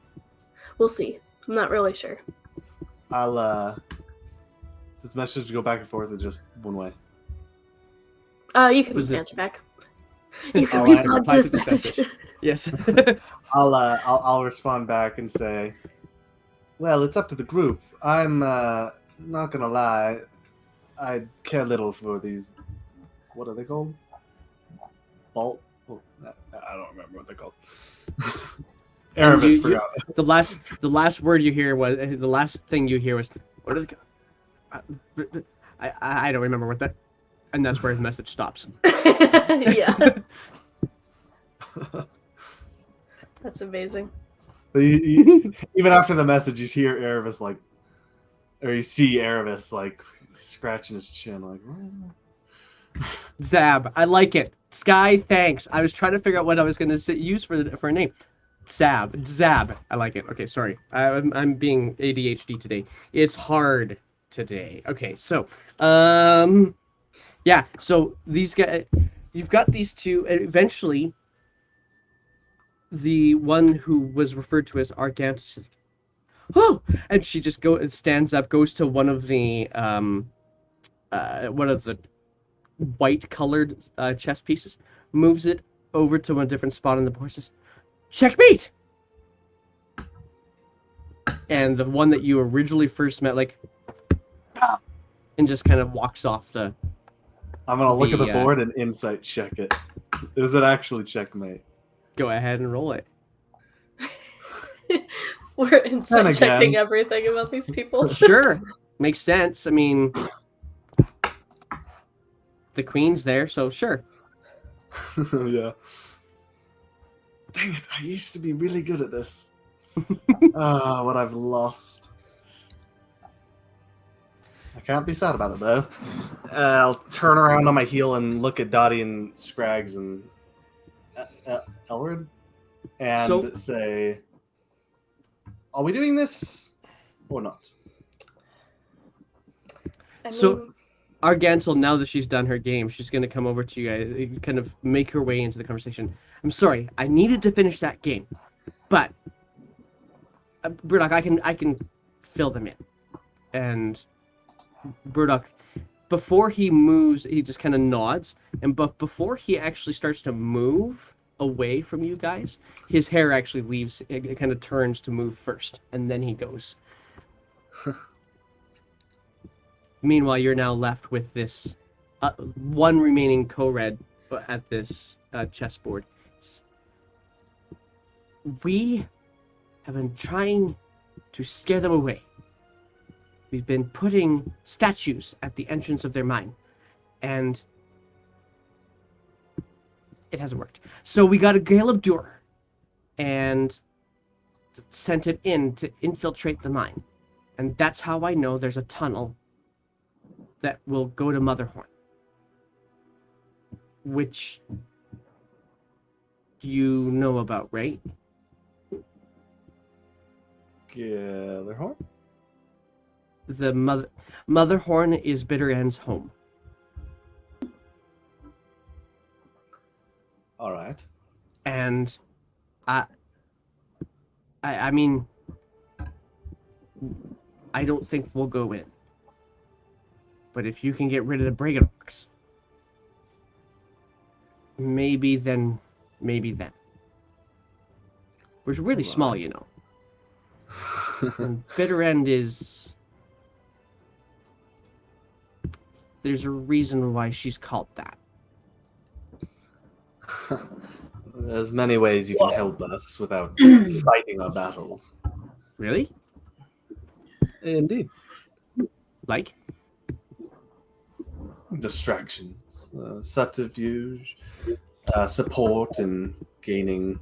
We'll see. I'm not really sure. I'll this message go back and forth or just one way? You can Was it- answer back. You can Oh, I respond to replied this to this message. Yes. I'll respond back and say, well, it's up to the group. I'm not gonna lie, I care little for these. What are they called? Bolt. Oh, I don't remember what they're called. And Erebus forgot. the last word you hear was the last thing you hear was, what are the? I don't remember what that. And that's where his message stops. Yeah. That's amazing. But even after the message, you hear Erebus like, or you see Erebus like scratching his chin, like. Zab, I like it. Sky, thanks. I was trying to figure out what I was going to use for a name. Zab. I like it. Okay, sorry. I'm being ADHD today. It's hard today. Okay, so yeah. So these guys, you've got these two. Eventually, the one who was referred to as Argantus, oh, and she just stands up, goes to one of the white colored chess pieces, moves it over to a different spot on the board, says, checkmate! And the one that you originally first met, like, and just kind of walks off the. I'm gonna look at the board and insight check it. Is it actually checkmate? Go ahead and roll it. We're inside checking everything about these people. Sure. Makes sense. I mean, the queen's there, so sure. Yeah. Dang it, I used to be really good at this. What I've lost. I can't be sad about it, though. I'll turn around on my heel and look at Dottie and Scraggs and Elred and say, are we doing this or not? So, Argantel, now that she's done her game, she's going to come over to you guys, kind of make her way into the conversation. I'm sorry, I needed to finish that game, but Burdock, I can fill them in. And Burdock, before he moves, he just kind of nods, but before he actually starts to move away from you guys, his hair actually leaves, it kind of turns to move first, and then he goes. Meanwhile, you're now left with this one remaining co-red at this chessboard. We have been trying to scare them away. We've been putting statues at the entrance of their mine, and it hasn't worked. So we got a Gale of Dur and sent it in to infiltrate the mine. And that's how I know there's a tunnel that will go to Motherhorn, which you know about, right? Gatherhorn? The Motherhorn is Bitterend's home. All right. And I mean, I don't think we'll go in. But if you can get rid of the Briganox, maybe then. We're really small, you know. And Bitterend is... There's a reason why she's called that. There's many ways you can help us without fighting our battles. Really? Indeed. Like? Distractions, subterfuge, support, and gaining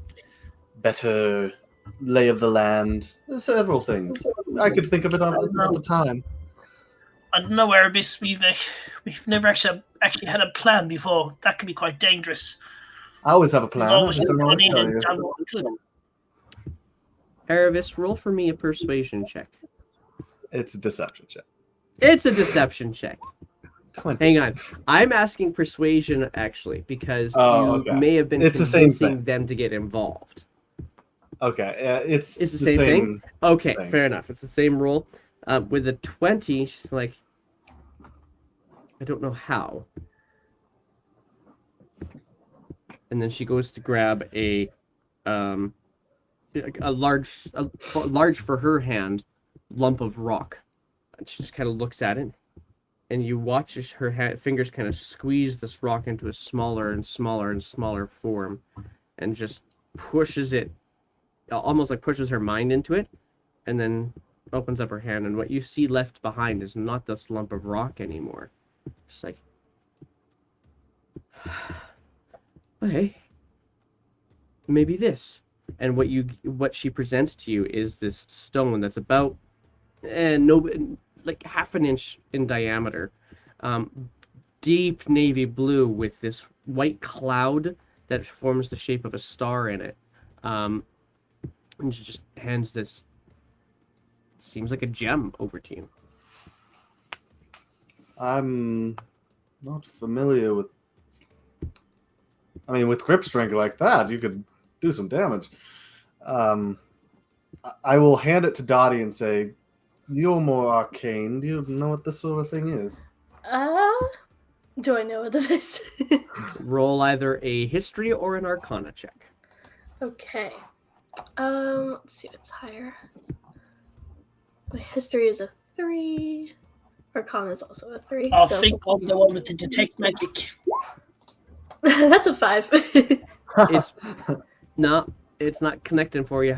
better lay of the land. There's several things. I could think of it at the time. I don't know, Erebus. We've never actually had a plan before. That could be quite dangerous. I always have a plan. We've always I just don't know what to tell you. done what we could. Erebus, roll for me a persuasion check. It's a deception check. It's a deception check. 20. Hang on. I'm asking persuasion, actually, because okay. may have been It's the same convincing thing. them to get involved. Okay, it's the same thing? Okay, thing. fair enough. It's the same roll. With a 20, she's like, I don't know how. And then she goes to grab a um, a large for her hand lump of rock. And she just kind of looks at it, and you watch as her fingers kind of squeeze this rock into a smaller and smaller and smaller form, and just pushes it, almost like pushes her mind into it, and then opens up her hand, and what you see left behind is not this lump of rock anymore. Just like, okay, maybe this. And what she presents to you is this stone that's about no like half an inch in diameter, um, deep navy blue with this white cloud that forms the shape of a star in it. And she just hands this, seems like a gem, over to you. I'm not familiar with. I mean, with grip strength like that, you could do some damage. I will hand it to Dottie and say, "You're more arcane. Do you know what this sort of thing is?" Do I know what it is? Roll either a history or an arcana check. Okay. Let's see what's higher. My history is a 3. Arcana is also a 3. I so think I'm the one with the detect magic. that's a 5. It's no, it's not connecting for you.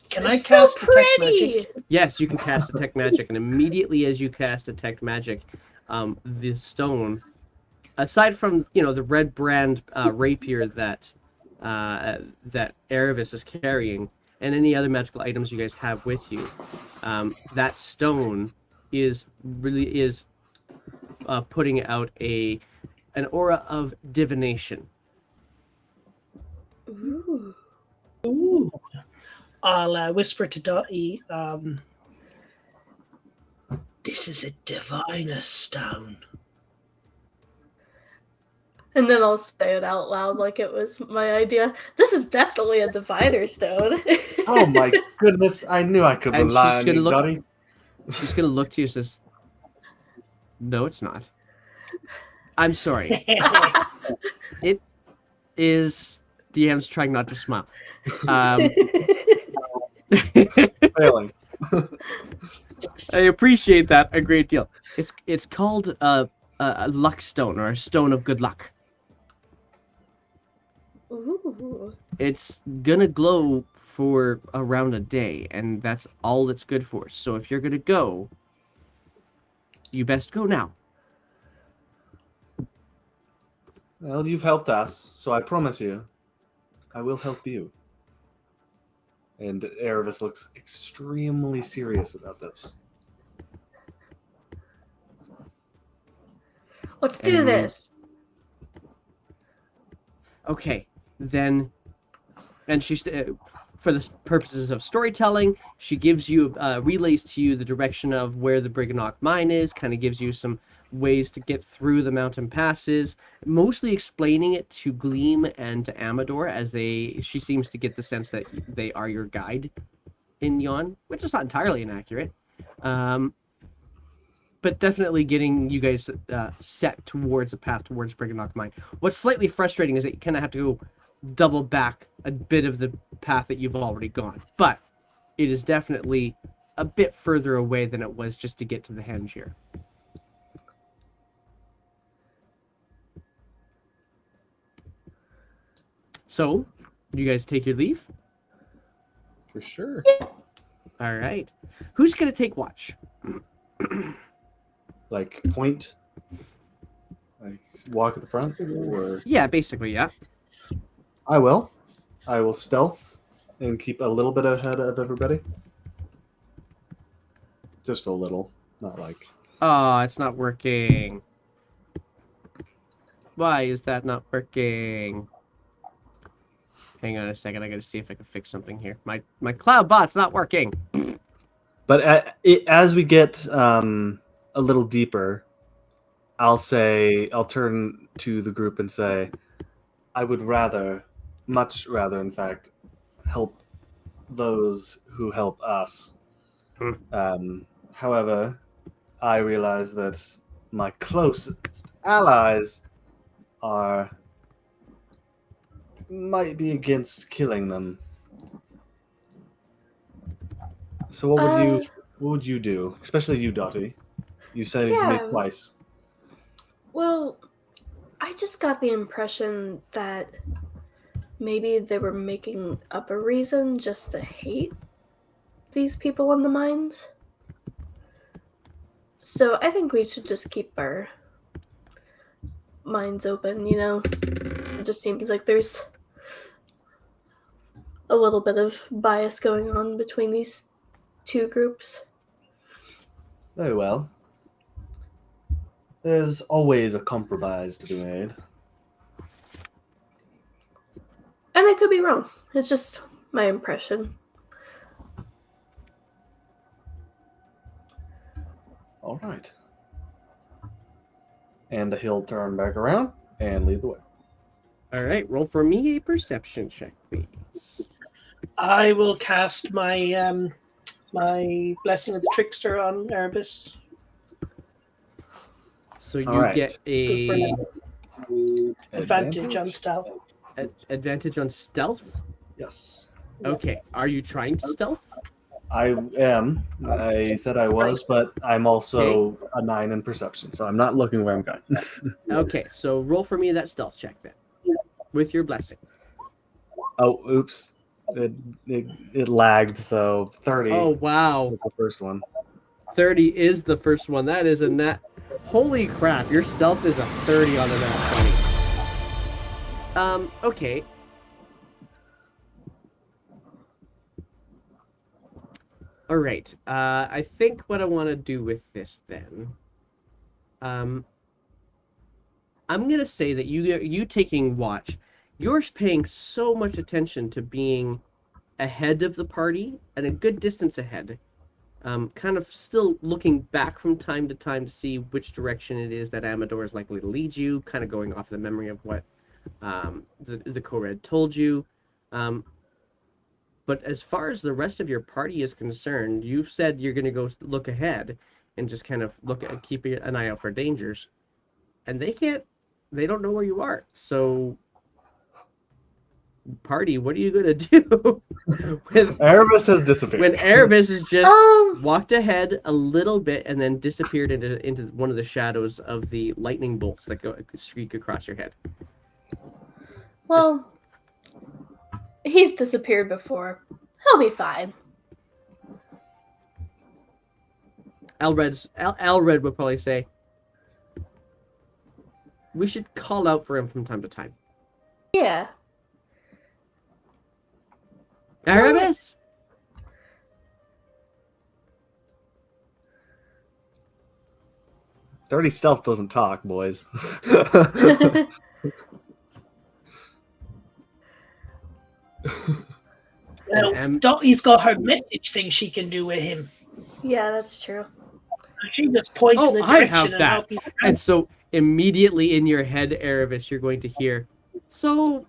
Can I It's cast so detect pretty! magic? Yes, you can cast detect magic, and immediately as you cast detect magic, the stone, aside from the red brand rapier that Erebus is carrying, and any other magical items you guys have with you, that stone is putting out an aura of divination. Ooh. Ooh. I'll whisper to Dottie, this is a diviner stone. And then I'll say it out loud like it was my idea. This is definitely a divider stone. Oh my goodness! I knew I could And rely she's on gonna you, look. Dottie. She's gonna look to you and says, "No, it's not. I'm sorry. It is." DM's trying not to smile. Failing. I appreciate that a great deal. It's called a luck stone, or a stone of good luck. Ooh. It's gonna glow for around a day, and that's all it's good for. So if you're gonna go, you best go now. Well, you've helped us, so I promise you, I will help you. And Erebus looks extremely serious about this. Let's do And- this. Okay, then. And she's for the purposes of storytelling, she gives you relays to you the direction of where the Briganock mine is. Kind of gives you some ways to get through the mountain passes. Mostly explaining it to Gleam and to Amador, as she seems to get the sense that they are your guide in Yon, which is not entirely inaccurate. But definitely getting you guys set towards a path towards Briganock mine. What's slightly frustrating is that you kind of have to go double back a bit of the path that you've already gone, but it is definitely a bit further away than it was just to get to the Henge here. So, you guys take your leave? For sure. All right. Who's going to take watch? Like, point? Like, walk at the front? Or... Yeah, basically, yeah. I will. I will stealth and keep a little bit ahead of everybody. Just a little. Not like... Oh, it's not working. Why is that not working? Hang on a second. I got to see if I can fix something here. My cloud bot's not working. But as we get a little deeper, I'll turn to the group and say, I would much rather, in fact, help those who help us. However, I realize that my closest allies are might be against killing them. So what would you do? Especially you, Dottie. You saved me Yeah. twice. Well, I just got the impression that maybe they were making up a reason just to hate these people in the mines. So I think we should just keep our minds open, you know? It just seems like there's a little bit of bias going on between these two groups. Very well. There's always a compromise to be made. And I could be wrong. It's just my impression. All right. And he'll turn back around and lead the way. All right, roll for me a perception check, please. I will cast my my blessing of the trickster on Erebus. So you All right. get Good for a now. Advantage on stealth. advantage on stealth. Yes. Okay, are you trying to stealth? I am. I said I was, but I'm also a 9 in perception, so I'm not looking where I'm going. Okay, so roll for me that stealth check then, with your blessing. Oh, oops. It lagged, so 30 Oh wow, was the first one. 30 is the first one. That is a nat. Holy crap, your stealth is a 30 on a nat 20. Okay. All right. I think what I want to do with this then. I'm gonna say that you taking watch, you're paying so much attention to being ahead of the party and a good distance ahead. Kind of still looking back from time to time to see which direction it is that Amador is likely to lead you, kind of going off the memory of what the co-red told you. But as far as the rest of your party is concerned, you've said you're going to go look ahead and just kind of keep an eye out for dangers. And they don't know where you are. So, party, what are you going to do? Erebus has disappeared. When Erebus has just walked ahead a little bit and then disappeared into one of the shadows of the lightning bolts that streak across your head. Well, he's disappeared before. He'll be fine. Alred would probably say, we should call out for him from time to time. Yeah. Erebus! 30 stealth doesn't talk, boys. Well, Dottie's got her message thing she can do with him. Yeah, that's true. She just points in the I direction have and that. help he's And so immediately in your head, Erebus, you're going to hear, so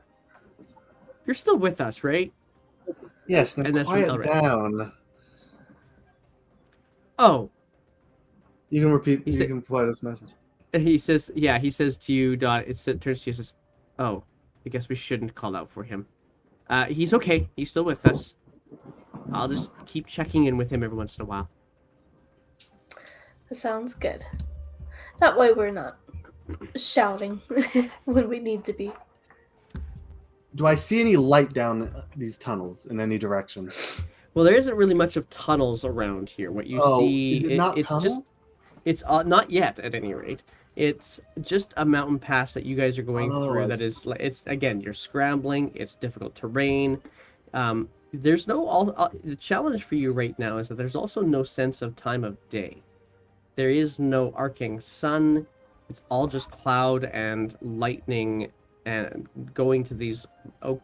you're still with us, right? Yes, now And that's from quiet Elred. down. Oh, You can repeat. He You said- can play this message. he says to you, Dot, it turns to you and says, oh, I guess we shouldn't call out for him. He's okay. He's still with us. I'll just keep checking in with him every once in a while. That sounds good. That way we're not shouting when we need to be. Do I see any light down these tunnels in any direction? Well, there isn't really much of tunnels around here. What you see, is it not it's tunnels? just, it's not yet at any rate. It's just a mountain pass that you guys are going through. That is, it's again, you're scrambling. It's difficult terrain. There's no the challenge for you right now is that there's also no sense of time of day. There is no arcing sun. It's all just cloud and lightning and going to these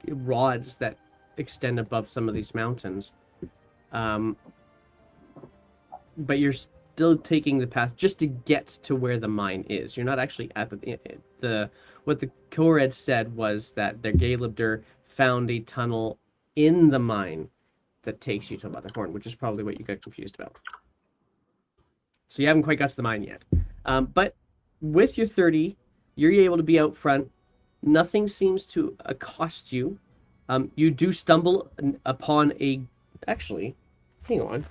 rods that extend above some of these mountains. But you're still taking the path just to get to where the mine is. You're not actually at the what the Kored said was that their Galebdur found a tunnel in the mine that takes you to Leatherhorn, which is probably what you got confused about. So you haven't quite got to the mine yet. But with your 30, you're able to be out front, nothing seems to accost you. You do stumble upon a... Actually, hang on.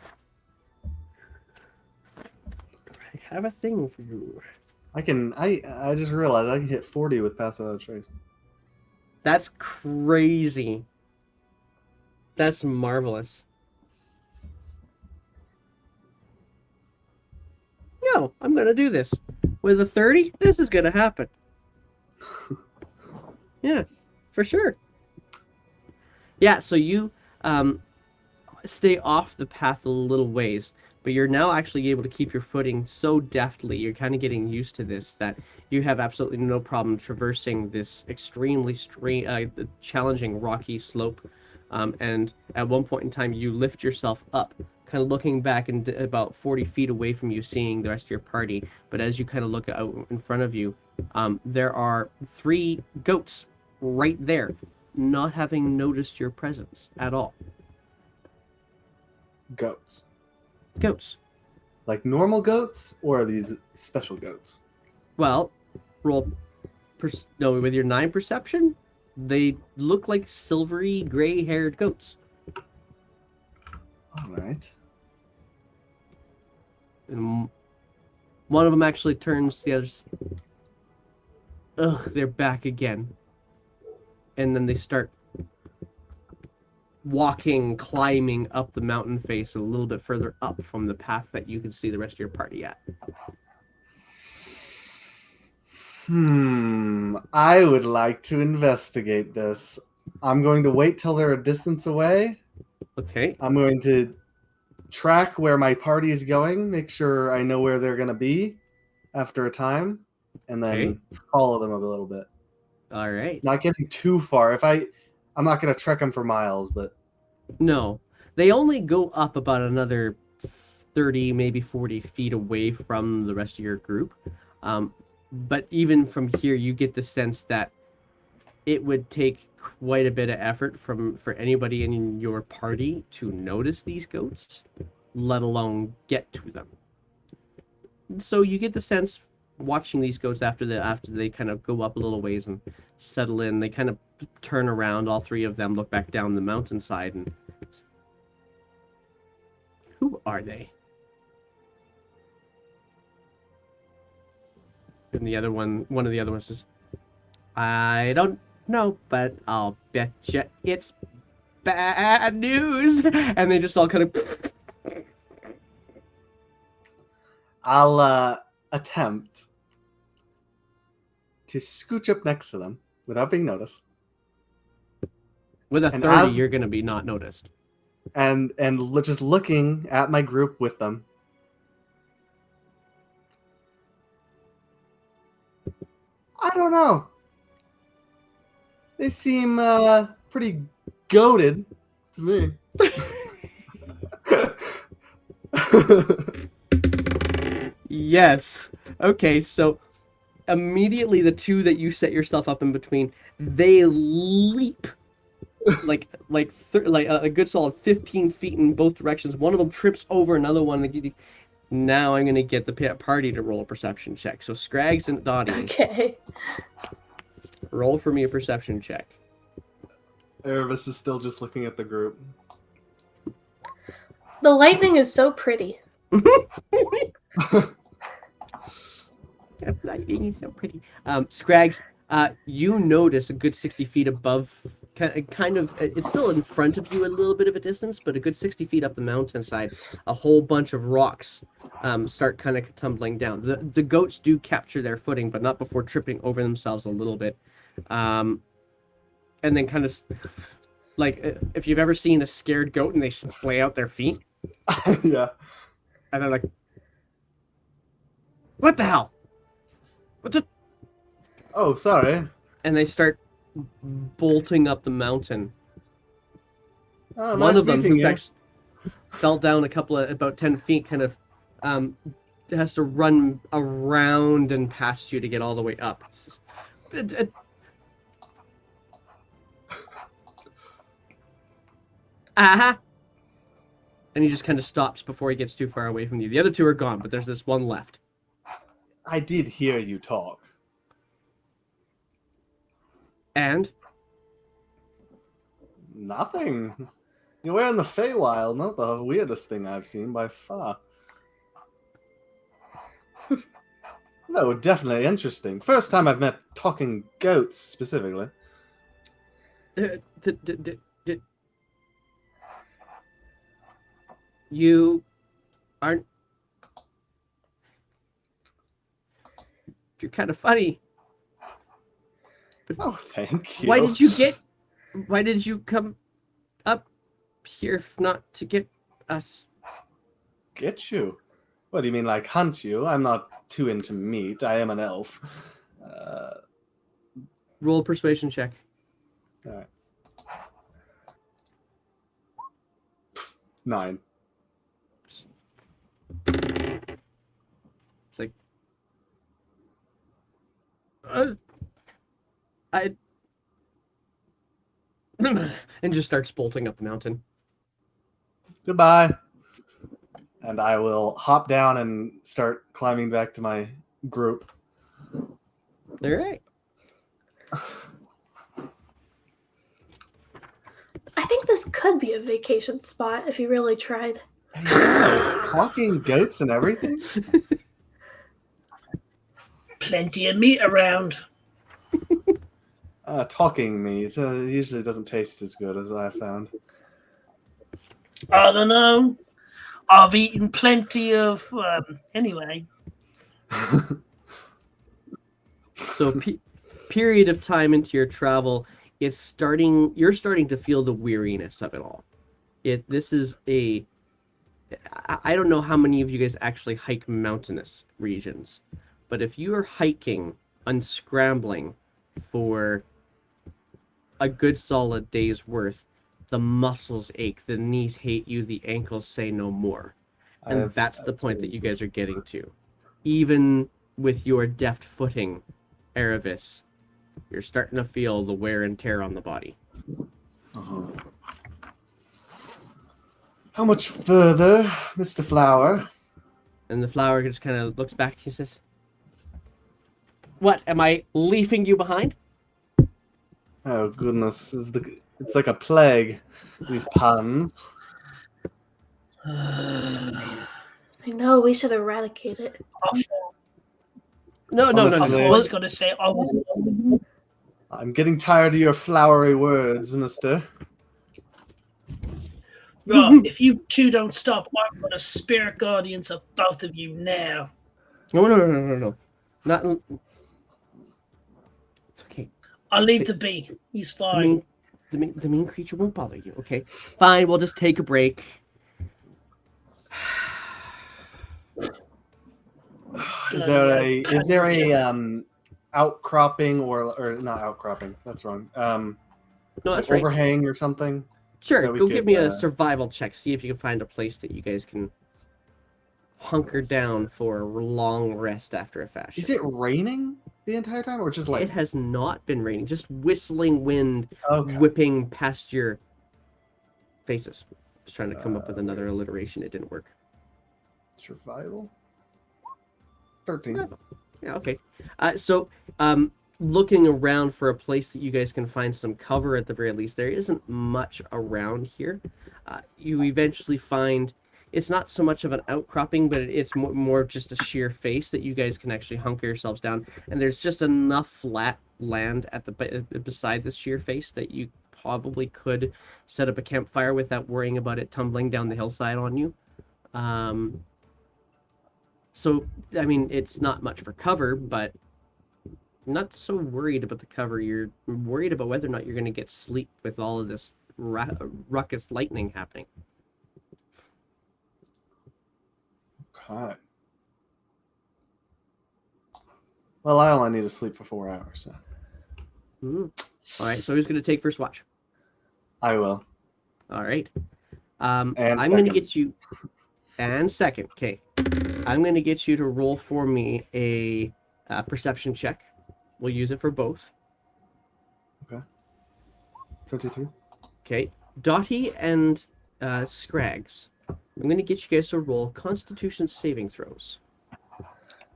I have a thing for you. I just realized I can hit 40 with Pass Without a Trace. That's crazy. That's marvelous. No, I'm going to do this. With a 30, this is going to happen. Yeah, for sure. Yeah, so you stay off the path a little ways, but you're now actually able to keep your footing so deftly. You're kind of getting used to this that you have absolutely no problem traversing this extremely challenging rocky slope. And at one point in time, you lift yourself up, kind of looking back and about 40 feet away from you, seeing the rest of your party. But as you kind of look out in front of you, there are 3 goats right there, not having noticed your presence at all. Goats. Goats. Like normal goats, or are these special goats? Well, roll. No, with your 9 perception, they look like silvery, gray-haired goats. All right. And one of them actually turns to the others. Ugh, they're back again. And then they start climbing up the mountain face a little bit further up from the path that you can see the rest of your party at. I would like to investigate this. I'm going to wait till they're a distance away. Okay. I'm going to track where my party is going, make sure I know where they're going to be after a time, and then follow them a little bit. All right. Not getting too far. I'm not going to trek them for miles, but... No. They only go up about another 30, maybe 40 feet away from the rest of your group. But even from here, you get the sense that it would take quite a bit of effort for anybody in your party to notice these goats, let alone get to them. So you get the sense, watching these goats after they kind of go up a little ways and settle in, they kind of turn around, all 3 of them look back down the mountainside, and who are they? And one of the other ones says, I don't know, but I'll bet you it's bad news. And they just all kind of... I'll attempt to scooch up next to them without being noticed. With a 30, you're going to be not noticed. And just looking at my group with them. I don't know. They seem pretty goated to me. Yes. Okay, so immediately the 2 that you set yourself up in between, they leap like a good solid 15 feet in both directions. One of them trips over another one. Now I'm going to get the party to roll a perception check. So Scrags and Dottie, Okay. roll for me a perception check. Erebus is still just looking at the group. The lightning is so pretty. Lightning is so pretty. Scrags, you notice a good 60 feet above, kind of, it's still in front of you a little bit of a distance, but a good 60 feet up the mountainside, a whole bunch of rocks start kind of tumbling down. The goats do capture their footing, but not before tripping over themselves a little bit. And then kind of, like, if you've ever seen a scared goat and they splay out their feet. Yeah. And they're like, what the hell? What the... Oh, sorry. And they start bolting up the mountain. Oh, One nice of them, meeting who you. actually fell down about 10 feet, kind of has to run around and past you to get all the way up. Aha! And he just kind of stops before he gets too far away from you. The other 2 are gone, but there's this one left. I did hear you talk. And Nothing. We're in the Feywild, not the weirdest thing I've seen by far. No, definitely interesting. First time I've met talking goats specifically. You aren't. You're kind of funny. Oh, thank you. Why did you come up here if not to get us? Get you? What do you mean, like hunt you? I'm not too into meat. I am an elf. Roll a persuasion check. All right. 9. It's like, I and just starts bolting up the mountain. Goodbye. And I will hop down and start climbing back to my group. All right. I think this could be a vacation spot if you really tried. Talking goats and everything? Plenty of meat around. Talking meat usually doesn't taste as good as I found. I don't know. I've eaten plenty of. Anyway. So, period of time into your travel, you're starting to feel the weariness of it all. This is I don't know how many of you guys actually hike mountainous regions, but if you are hiking, unscrambling for a good solid day's worth, the muscles ache, the knees hate you, the ankles say no more. And that's the point that you guys are getting to. Even with your deft footing, Erebus, you're starting to feel the wear and tear on the body. Uh-huh. How much further, Mr. Flower? And the flower just kind of looks back to you and says, "What, am I leaving you behind?" Oh, goodness. It's like a plague, these puns. I know, we should eradicate it. No. I Honestly. was going to say, I'm getting tired of your flowery words, mister. right, if you two don't stop, I'm going to spirit guardians of both of you now. No. Not. It's okay. I'll leave the bee. He's fine. The mean creature won't bother you. Okay, fine. We'll just take a break. Is there a outcropping or not outcropping? That's wrong. No, that's right. Overhang or something? Sure. we Go could, give me a survival check. See if you can find a place that you guys can hunker down for a long rest after a fashion. Is it raining the entire time, or just like It has not been raining. Just whistling wind okay? whipping past your faces. Just trying to come up with another alliteration. It didn't work. Survival. 13. Yeah, okay. So, looking around for a place that you guys can find some cover at the very least, there isn't much around here. You eventually find it's not so much of an outcropping, but it's more just a sheer face that you guys can actually hunker yourselves down. And there's just enough flat land at the beside this sheer face that you probably could set up a campfire without worrying about it tumbling down the hillside on you. So, I mean, it's not much for cover, but I'm not so worried about the cover. You're worried about whether or not you're going to get sleep with all of this ruckus lightning happening. Okay. Well, I only need to sleep for 4 hours, so. All right, so who's going to take first watch? I will. All right. And I'm going to get you... And second, okay. I'm going to get you to roll for me a perception check. We'll use it for both. Okay. 22. Okay. Dottie and Scrags. I'm going to get you guys to roll Constitution saving throws.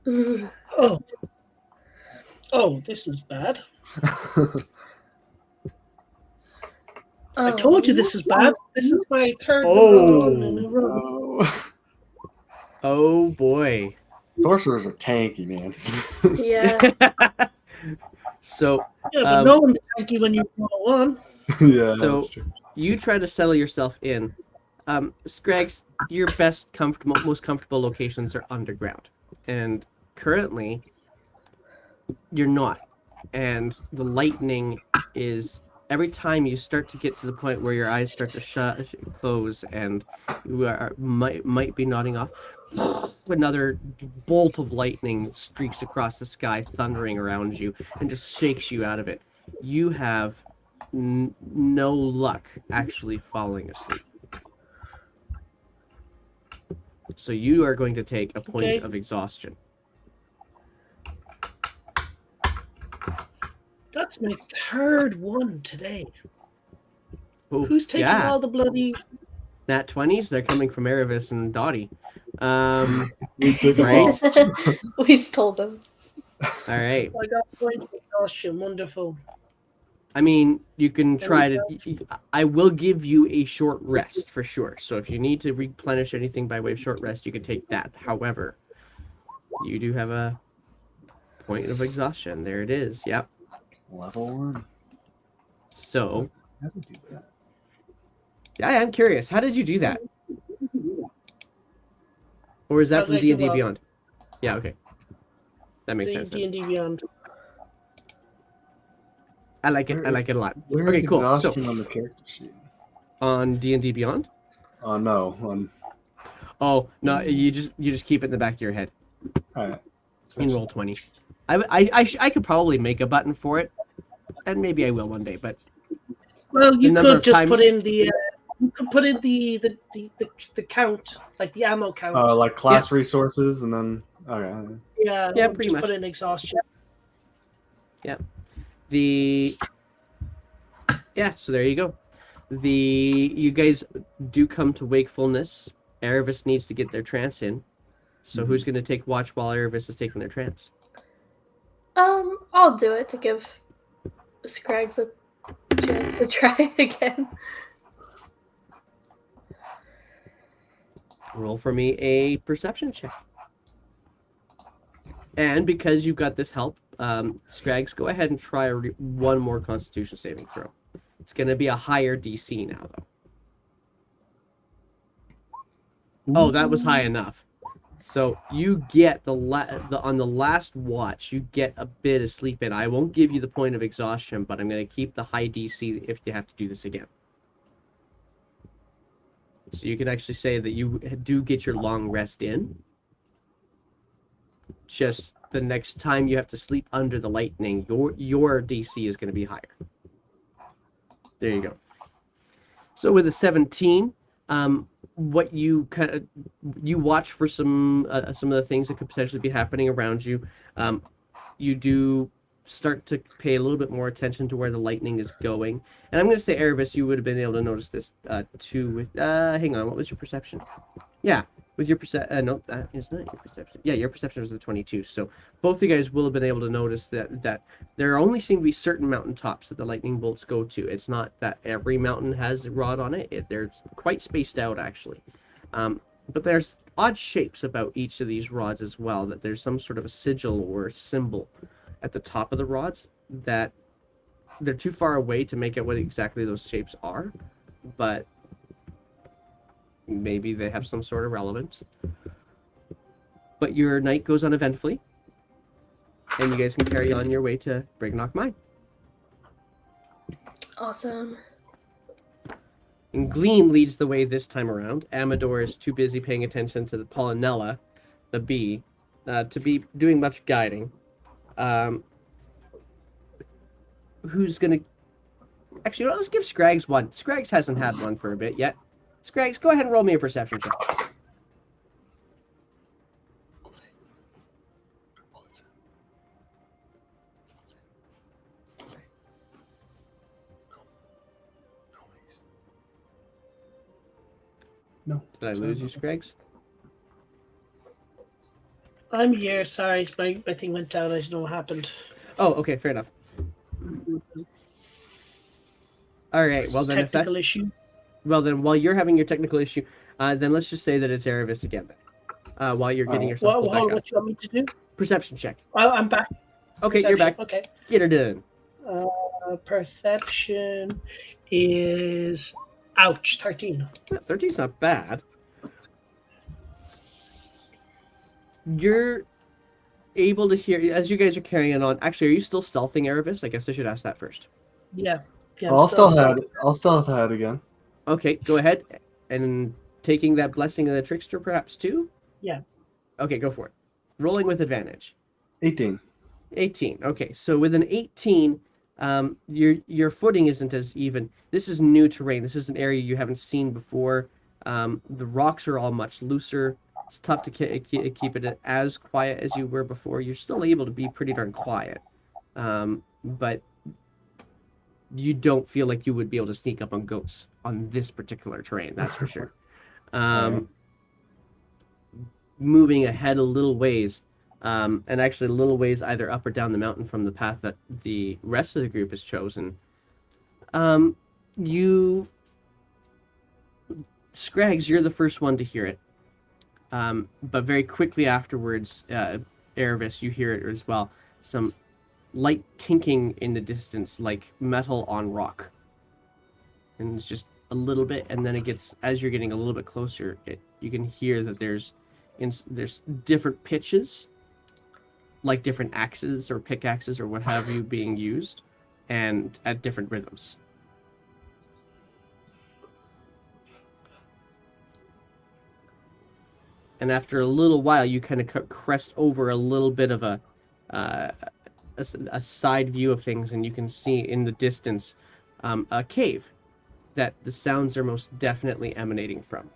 Oh, this is bad. I told you this is bad. This is my third Oh. number one in a row. Oh. Oh boy. Sorcerers are tanky, man. Yeah. So Yeah, but no one's tanky when you roll one. Yeah, So- that's true. you try to settle yourself in. Scrags, your most comfortable locations are underground, and currently you're not. And the lightning is every time you start to get to the point where your eyes start to close, and you might be nodding off. Another bolt of lightning streaks across the sky, thundering around you, and just shakes you out of it. You have no luck actually falling asleep. So you are going to take a point Okay. of exhaustion. That's my third one today. Oh, Who's taking yeah. all the bloody... Nat 20s, they're coming from Erebus and Dottie. We took them Right? all. We stole them. All right. I got points of exhaustion. Wonderful. I mean, you can try to. I will give you a short rest for sure. So if you need to replenish anything by way of short rest, you can take that. However, you do have a point of exhaustion. There it is. Yep. Level 1. So, How do you do that? yeah, I'm curious. How did you do that? Or is that How'd from I D&D do well? Beyond? Yeah, okay. That makes sense. then. D&D Beyond. I like it. I like it a lot. Where Okay, is cool. exhaustion So, on the character sheet? on D&D Beyond? Oh no. On Oh, no, you just keep it in the back of your head. alright. In roll 20. I could probably make a button for it, and maybe I will one day. But Well, you number could of just times- put in the... you could put in the count, like the ammo count. Like class resources and then okay. yeah, Yeah, or pretty just much. put in exhaustion. So there you go. You guys do come to wakefulness. Erebus needs to get their trance in. So who's going to take watch while Erebus is taking their trance? I'll do it to give Scrags a chance to try it again. Roll for me a perception check. And because you've got this help, Scrags, go ahead and try one more Constitution saving throw. It's going to be a higher DC now, though. Oh, that was high enough. So you get on the last watch, you get a bit of sleep in. I won't give you the point of exhaustion, but I'm going to keep the high DC if you have to do this again. So you can actually say that you do get your long rest in. Just the next time you have to sleep under the lightning, your DC is going to be higher. There you go. So with a 17, what you watch for some of the things that could potentially be happening around you. You do start to pay a little bit more attention to where the lightning is going. And I'm going to say, Erebus, you would have been able to notice this too. With hang on, what was your perception? Yeah, with your perception. No, that is not your perception. Yeah, your perception was a 22. So both of you guys will have been able to notice that there only seem to be certain mountaintops that the lightning bolts go to. It's not that every mountain has a rod on it. They're quite spaced out, actually. But there's odd shapes about each of these rods as well. That there's some sort of a sigil or a symbol at the top of the rods that they're too far away to make out what exactly those shapes are, but maybe they have some sort of relevance. But your night goes uneventfully, and you guys can carry on your way to Brignock Mine. Awesome. And Gleam leads the way this time around. Amador is too busy paying attention to the Polynella, the bee, to be doing much guiding. Who's gonna... Actually, let's give Scrags one. Scrags hasn't had one for a bit yet. Scrags, go ahead and roll me a perception check. No. Did I lose you, Scrags? I'm here. Sorry, my thing went down. I don't know what happened. Oh, okay, fair enough. All right. Well, then Technical issue. well then, while you're having your technical issue, then let's just say that it's Erebus again. Then, while you're getting yourself pulled back up. What do you want me to do? Perception check. I'm back. Okay, you're back. Okay. Get her done. Perception is 13. 13's not bad. You're able to hear as you guys are carrying on. Actually, are you still stealthing, Erebus? I guess I should ask that first. Yeah. I'll stealth ahead again. Okay, go ahead. And taking that blessing of the trickster, perhaps too. Yeah. Okay, go for it. Rolling with advantage. 18. 18. Okay, so with an 18, your footing isn't as even. This is new terrain. This is an area you haven't seen before. The rocks are all much looser. It's tough to keep it as quiet as you were before. You're still able to be pretty darn quiet, but you don't feel like you would be able to sneak up on goats on this particular terrain. That's for sure. Moving ahead a little ways. And actually a little ways either up or down the mountain from the path that the rest of the group has chosen. Scrags, you're the first one to hear it. But very quickly afterwards, Erebus, you hear it as well. Some light tinking in the distance, like metal on rock. And it's just a little bit, and then it gets, as you're getting a little bit closer, you can hear that there's different pitches, like different axes or pickaxes or what have you being used, and at different rhythms. And after a little while, you kind of crest over a little bit of a side view of things, and you can see in the distance a cave that the sounds are most definitely emanating from.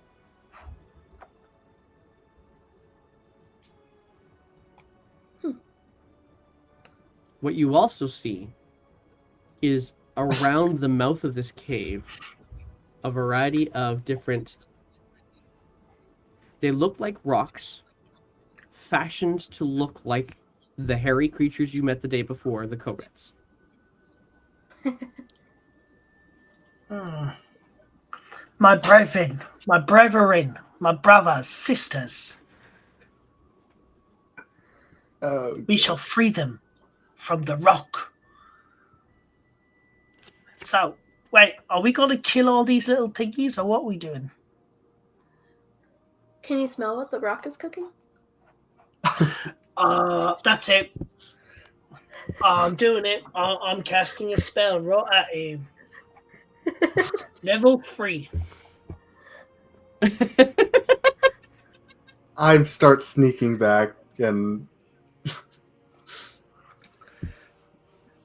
What you also see is around the mouth of this cave a variety of different... They look like rocks, fashioned to look like the hairy creatures you met the day before, the Kobrets. My brethren, my brothers, sisters. We shall free them from the rock. So, wait, are we going to kill all these little thingies, or what are we doing? Can you smell what the rock is cooking? That's it. I'm doing it. I'm casting a spell right at him. Level 3. I start sneaking back and...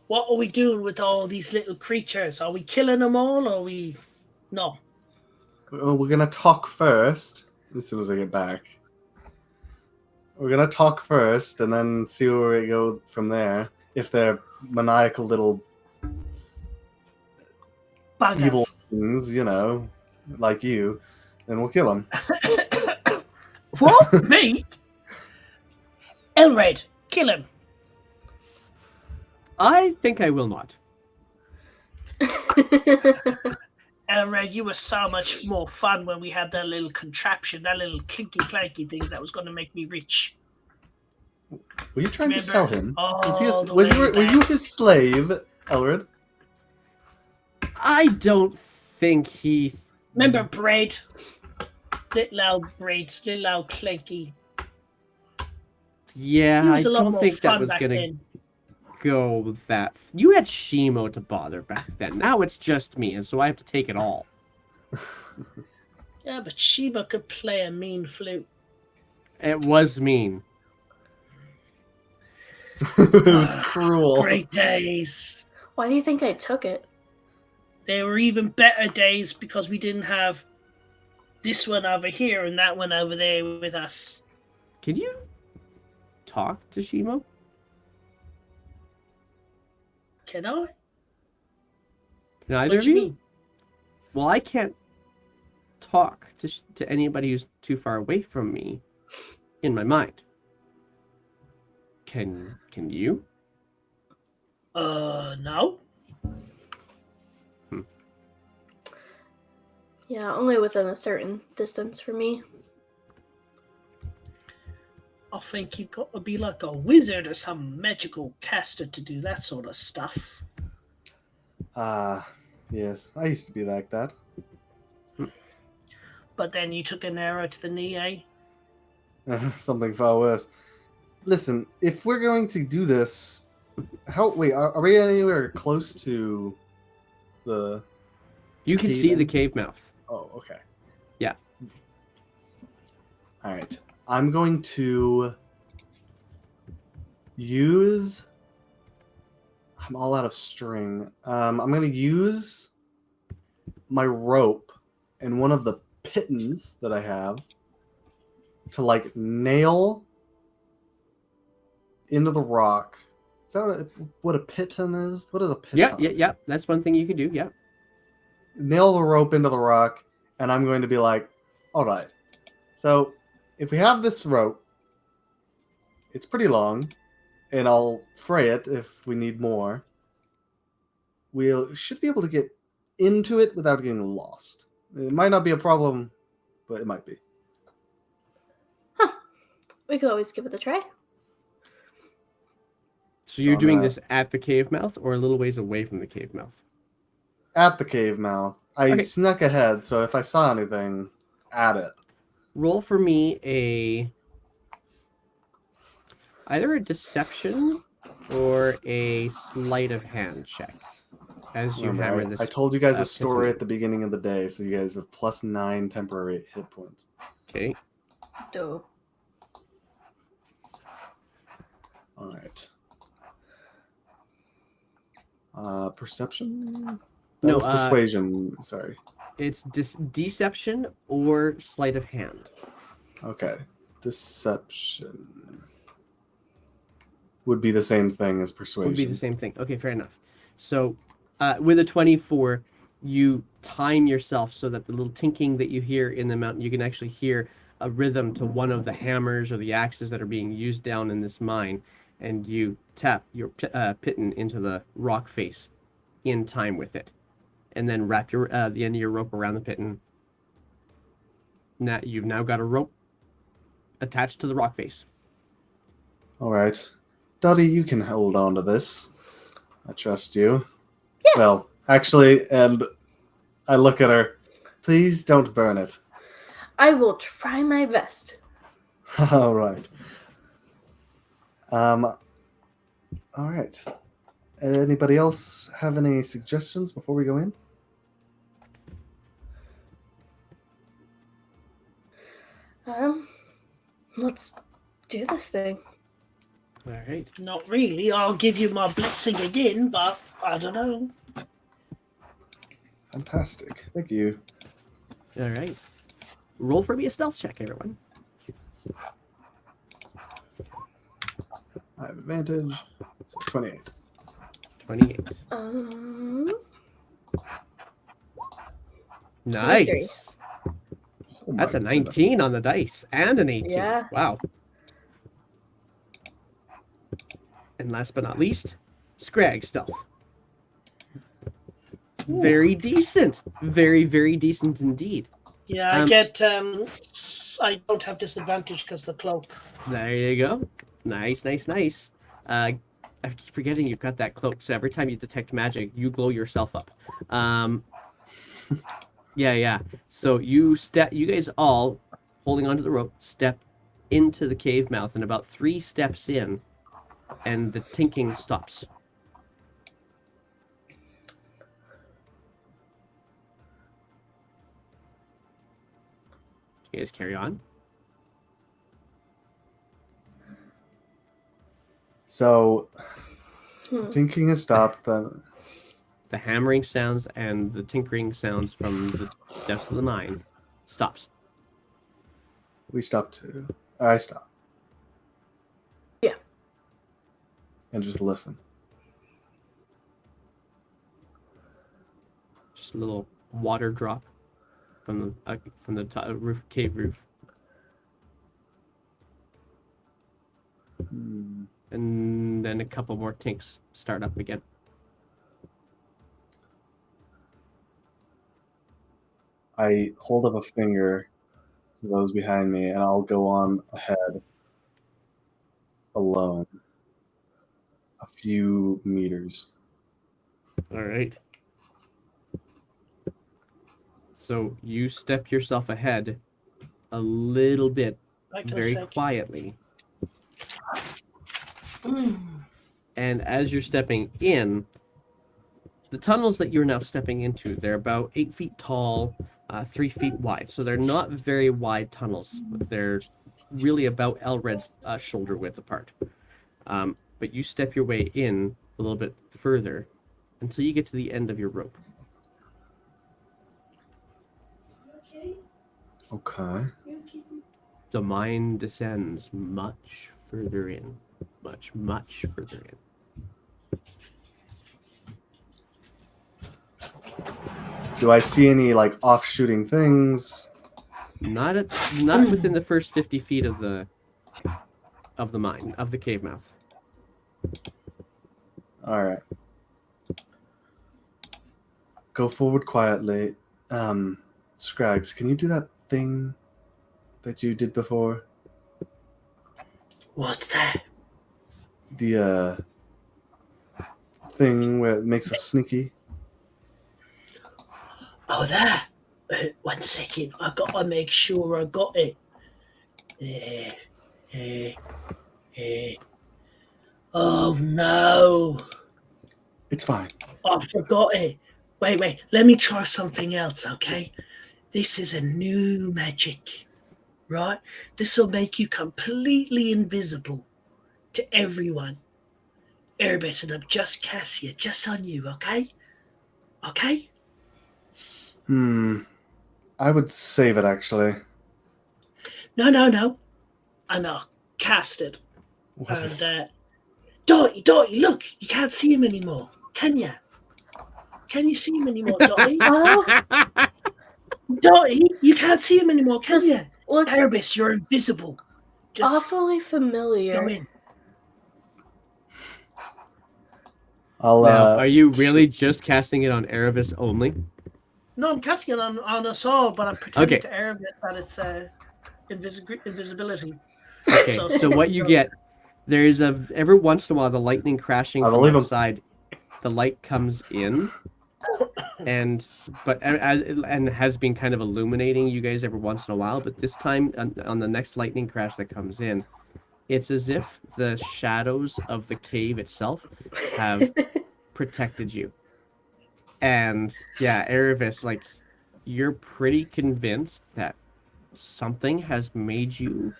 What are we doing with all these little creatures? Are we killing them all, or are we... No. Well, we're going to talk first, as soon as I get back. We're going to talk first, and then see where we go from there. If they're maniacal little Buggers. evil things, you know, like you, then we'll kill them. What? Me? Elred, kill him. I think I will not. Elred, you were so much more fun when we had that little contraption, that little clinky-clanky thing that was going to make me rich. Were you trying to sell him? Were you his slave, Elred? I don't think he... Remember Braid? Little old Braid, little old clanky. Yeah, He was I a lot don't more think that fun was back going to then. go with that. You had Shimo to bother back then. Now it's just me, and so I have to take it all. Yeah, but Sheba could play a mean flute. It was mean. It was cruel. Great days. Why do you think I took it? They were even better days because we didn't have this one over here and that one over there with us. Can you talk to Shimo? Can I? Can either What of do you you? mean? Well, I can't talk to anybody who's too far away from me in my mind. Can you? No. Yeah, only within a certain distance for me. I think you got to be like a wizard or some magical caster to do that sort of stuff. Yes, I used to be like that. But then you took an arrow to the knee, eh? Something far worse. Listen, if we're going to do this, wait, are we anywhere close to the You can cave see the end? cave mouth. Oh, okay. Yeah. All right. I'm going to use. I'm all out of string. I'm going to use my rope and one of the pittons that I have to like nail into the rock. Is that what a piton is? What is a piton? Yeah. That's one thing you can do. Yeah. Nail the rope into the rock, and I'm going to be like, all right. So if we have this rope, it's pretty long, and I'll fray it if we need more. We should be able to get into it without getting lost. It might not be a problem, but it might be. Huh. We could always give it a try. So you're I'm doing gonna- this at the cave mouth or a little ways away from the cave mouth? At the cave mouth. I Okay. snuck ahead, so if I saw anything, at it. Roll for me either a deception or a sleight of hand check as you Remember, hammer I this. told you guys a piton. story at the beginning of the day, so you guys have +9 temporary hit points. Okay. Dope. All right. Perception? That No, was persuasion. Sorry. It's deception or sleight of hand. Okay. Deception would be the same thing as persuasion. Would be the same thing. Okay, fair enough. So, with a 24, you time yourself so that the little tinking that you hear in the mountain, you can actually hear a rhythm to one of the hammers or the axes that are being used down in this mine, and you tap your piton into the rock face in time with it, and then wrap your the end of your rope around the piton. Now you've now got a rope attached to the rock face. All right. Dottie, you can hold on to this. I trust you. Yeah. Well, actually, and I look at her. Please don't burn it. I will try my best. All right. All right. Anybody else have any suggestions before we go in? Let's do this thing. All right. Not really. I'll give you my blessing again, but I don't know. Fantastic. Thank you. All right. Roll for me a stealth check, everyone. I have advantage. So 28. 28. Nice. Oh my That's a goodness. 19 on the dice and an 18. Yeah. Wow. And last but not least, Scrag stealth. Very decent. Very, very decent indeed. Yeah, I get. I don't have disadvantage because the cloak. There you go. Nice, nice, nice. I keep forgetting you've got that cloak, so every time you detect magic, you glow yourself up. Yeah. So you guys all, holding onto the rope, step into the cave mouth, and about 3 steps in, and the tinking stops. You guys carry on. So, tinking has stopped. Then The hammering sounds and the tinkering sounds from the depths of the mine stops. we stopped too. I stop. Yeah. And just listen. Just a little water drop from the roof, cave roof, and then a couple more tinks start up again. I hold up a finger to those behind me, and I'll go on ahead alone. A few meters. All right. So you step yourself ahead a little bit, Back to the very second. quietly. And as you're stepping in, the tunnels that you're now stepping into, they're about 8 feet tall, 3 feet wide. So they're not very wide tunnels. They're really about Elred's shoulder width apart. But you step your way in a little bit further until you get to the end of your rope. Okay. The mine descends much further in. Much, much further in. Do I see any like off-shooting things? Not within the first 50 feet of the mine, of the cave mouth. All right. Go forward quietly. Scrags, can you do that thing that you did before? What's that? The thing where it makes us sneaky. Oh, that. 1 second. I gotta make sure I got it. Oh no! It's fine. I forgot it. Wait. Let me try something else, okay? This is a new magic, right? This will make you completely invisible to everyone. Erebus, and I'm just casting it just on you, okay? Okay? I would save it actually. No. And I'll cast it. What is? Dottie, look! You can't see him anymore, can you? Can you see him anymore, Dottie? Dottie, you can't see him anymore, can you? Look Erebus, you're invisible. Just awfully familiar. go in. I'll. Now, are you really just casting it on Erebus only? No, I'm casting it on us all, but I'm pretending Okay. to Erebus that it's invisibility. Okay, so what you get, there's every once in a while the lightning crashing I from believe him. outside, the light comes in, and has been kind of illuminating you guys every once in a while. But this time, on the next lightning crash that comes in, it's as if the shadows of the cave itself have protected you. And yeah, Erebus, like, you're pretty convinced that something has made you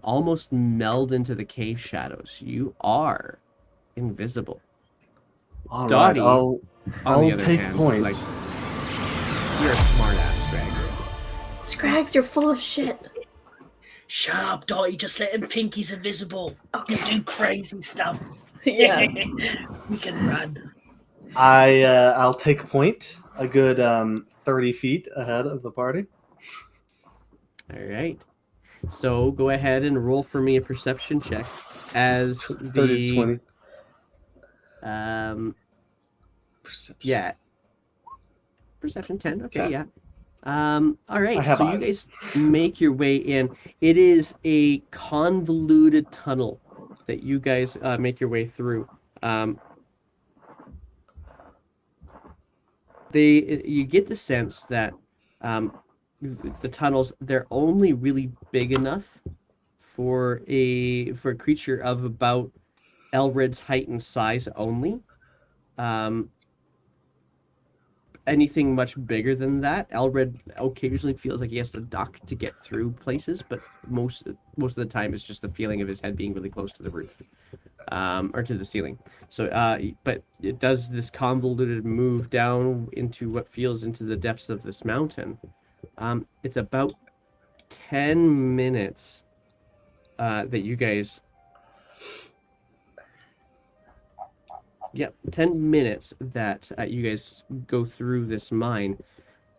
almost meld into the cave shadows. You are invisible. All Dottie, right. on I'll the other take hand, point. like, you're a smart ass, Greg. Scrags, you're full of shit. Shut up, Dottie. Just let him think he's invisible. Okay. You do crazy stuff. Yeah. We can run. I'll take point a good 30 feet ahead of the party. All right. So go ahead and roll for me a perception check as 30 to the 20. Perception. Yeah. Perception 10. Okay, yeah. All right. I have So eyes. you guys make your way in. It is a convoluted tunnel that you guys make your way through. You get the sense that the tunnels, they're only really big enough for a creature of about Elred's height and size only. Anything much bigger than that, Elred occasionally feels like he has to duck to get through places, but most of the time it's just the feeling of his head being really close to the roof, or to the ceiling. So, but it does this convoluted move down into what feels into the depths of this mountain. It's about 10 minutes that you guys. Yep, 10 minutes that you guys go through this mine.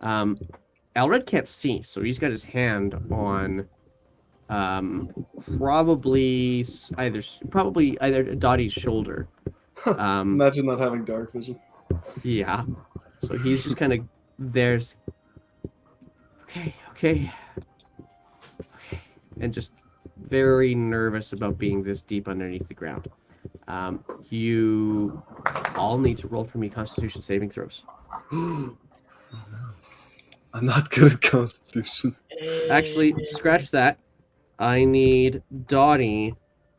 Elred can't see, so he's got his hand on probably either Dottie's shoulder. Imagine not having dark vision. Yeah. So he's just kind of there's Okay. And just very nervous about being this deep underneath the ground. You all need to roll for me Constitution saving throws. I'm not good at Constitution. Actually, scratch that. I need Dottie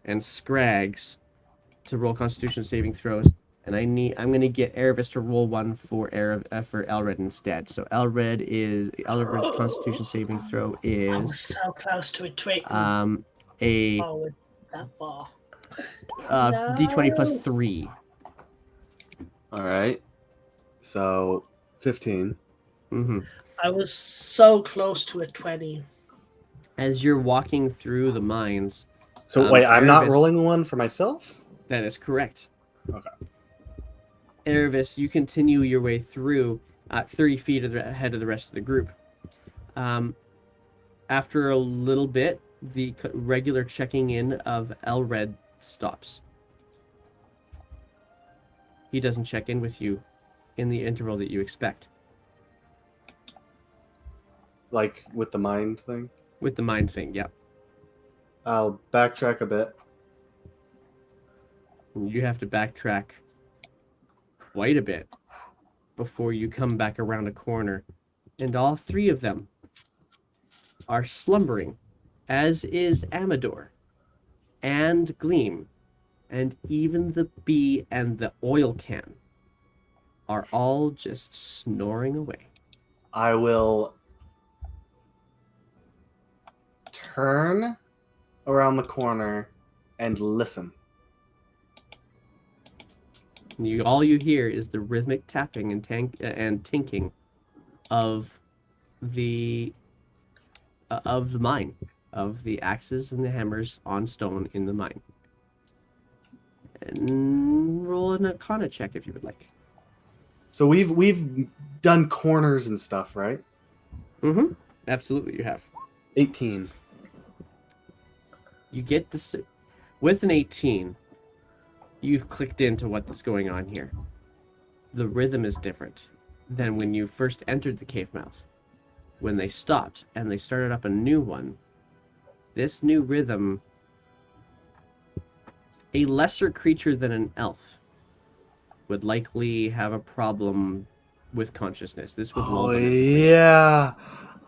and Scrags to roll Constitution saving throws, and I'm gonna get Erebus to roll one for Elred instead. So Elred's Constitution saving throw I was is so close to a 20. A Oh, with that ball. D20 plus 3. All right. So 15. Mm-hmm. I was so close to a 20. As you're walking through the mines, So wait, I'm not Erebus- rolling one for myself? That is correct. Okay. Erebus, you continue your way through 30 feet ahead of the rest of the group. After a little bit, the regular checking in of Elred stops. He doesn't check in with you in the interval that you expect. Like with the mind thing? With the mind thing, yeah. I'll backtrack a bit. You have to backtrack quite a bit before you come back around a corner, and all three of them are slumbering, as is Amador and Gleam, and even the bee and the oil can are all just snoring away. I will turn around the corner and listen. All you hear is the rhythmic tapping and tinking of the mine, of the axes and the hammers on stone in the mine. And roll an Arcana check if you would like. So we've done corners and stuff, right? Mm-hmm. Absolutely, you have. 18. You get this with an 18. You've clicked into what's going on here. The rhythm is different than when you first entered the cave mouth. When they stopped and they started up a new one, this new rhythm, a lesser creature than an elf would likely have a problem with consciousness. This would lull Oh them into sleep. yeah.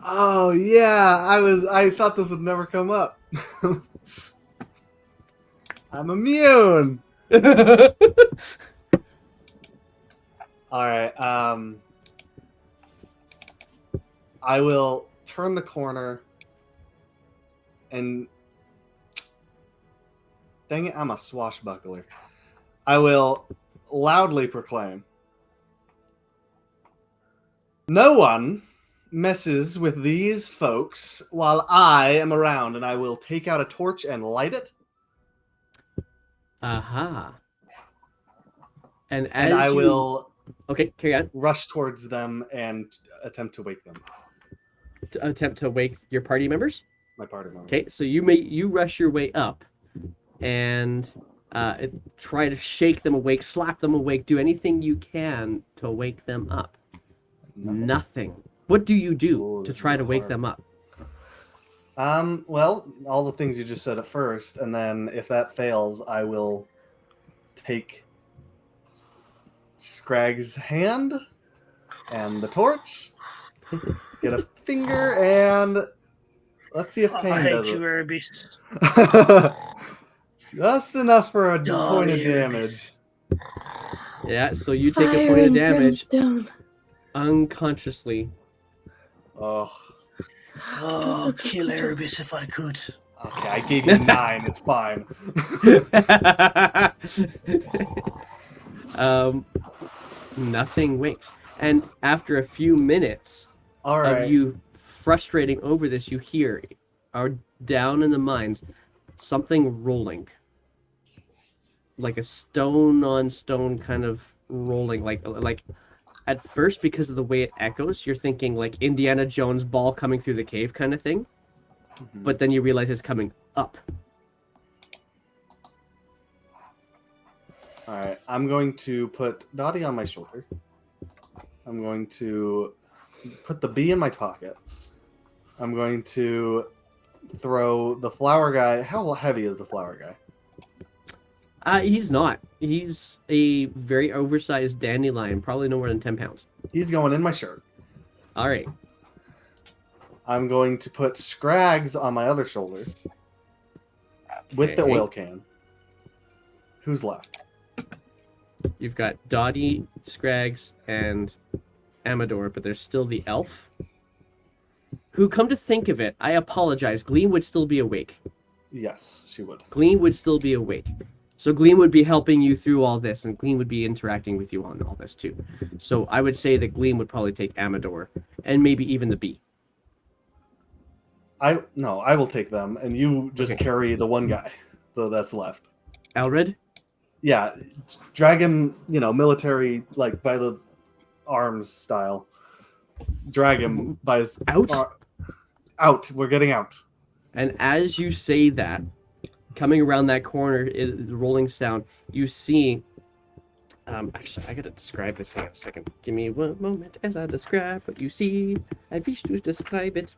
Oh yeah. I thought this would never come up. I'm immune. All right. I will turn the corner and dang it, I'm a swashbuckler. I will loudly proclaim, no one messes with these folks while I am around, and I will take out a torch and light it. Aha. And And I will Okay, carry on. rush towards them and attempt to wake them. Attempt to wake your party members. My party members. Okay, so you rush your way up, and try to shake them awake, slap them awake, do anything you can to wake them up. Nothing. What do you do to try to wake them up? Well, all the things you just said at first, and then if that fails, I will take Scrag's hand and the torch, get a finger, and let's see if I pain hate does you, it. Erebus. Just enough for a Die, point of damage. Erebus. Yeah, so you take a Fire point of and damage brimstone. unconsciously. Oh, Oh, kill Erebus if I could. okay, I gave you 9. It's fine. Nothing wakes. And after a few minutes All right. of you frustrating over this, you hear, down in the mines, something rolling. Like a stone on stone kind of rolling. Like at first, because of the way it echoes, you're thinking like Indiana Jones ball coming through the cave kind of thing. But then you realize it's coming up. All right, I'm going to put Dottie on my shoulder. I'm going to put the bee in my pocket. I'm going to throw the flower guy. How heavy is the flower guy? He's not. He's a very oversized dandelion, probably no more than 10 pounds. He's going in my shirt. All right. I'm going to put Scrags on my other shoulder with the Okay. oil can. Who's left? You've got Dottie, Scrags, and Amador, but there's still the elf. Who, come to think of it, I apologize, Gleam would still be awake. Yes, she would. Gleam would still be awake. So Gleam would be helping you through all this, and Gleam would be interacting with you on all this too. So I would say that Gleam would probably take Amador, and maybe even the bee. I will take them, and you just Okay. carry the one guy that's left. Alred? Yeah, drag him, military, like by the arms style. Drag him by his Out? Out. We're getting out. And as you say that, coming around that corner, the rolling sound, you see. Actually, I gotta describe this. Hang on a second. Give me one moment as I describe what you see. I wish to describe it.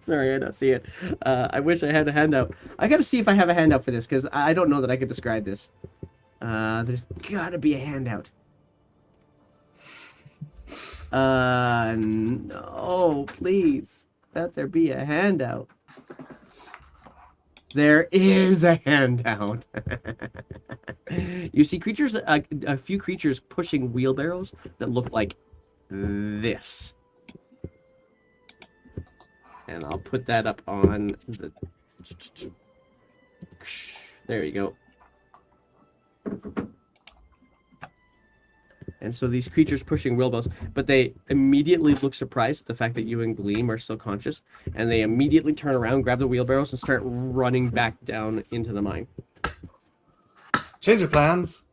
Sorry, I don't see it. I wish I had a handout. I gotta see if I have a handout for this because I don't know that I could describe this. There's gotta be a handout. No, please. Let there be a handout. There is a handout. You see creatures, a few creatures pushing wheelbarrows that look like this. And I'll put that up on the... There you go. And so these creatures pushing wheelbarrows, but they immediately look surprised at the fact that you and Gleam are still conscious, and they immediately turn around, grab the wheelbarrows, and start running back down into the mine. Change of plans.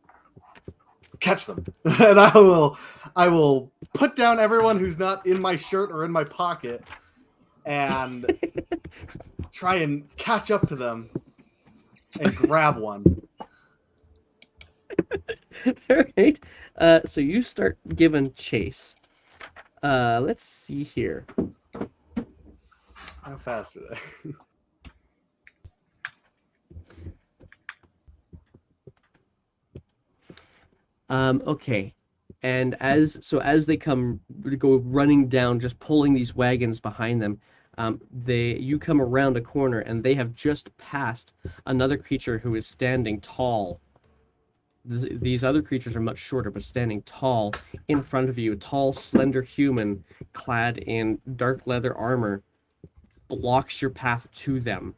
Catch them, and I will put down everyone who's not in my shirt or in my pocket, and try and catch up to them and grab one. All right. So you start giving chase. Let's see here. How fast are they? Okay. And as they go running down, just pulling these wagons behind them, you come around a corner and they have just passed another creature who is standing tall. These other creatures are much shorter, but standing tall in front of you. A tall, slender human clad in dark leather armor blocks your path to them.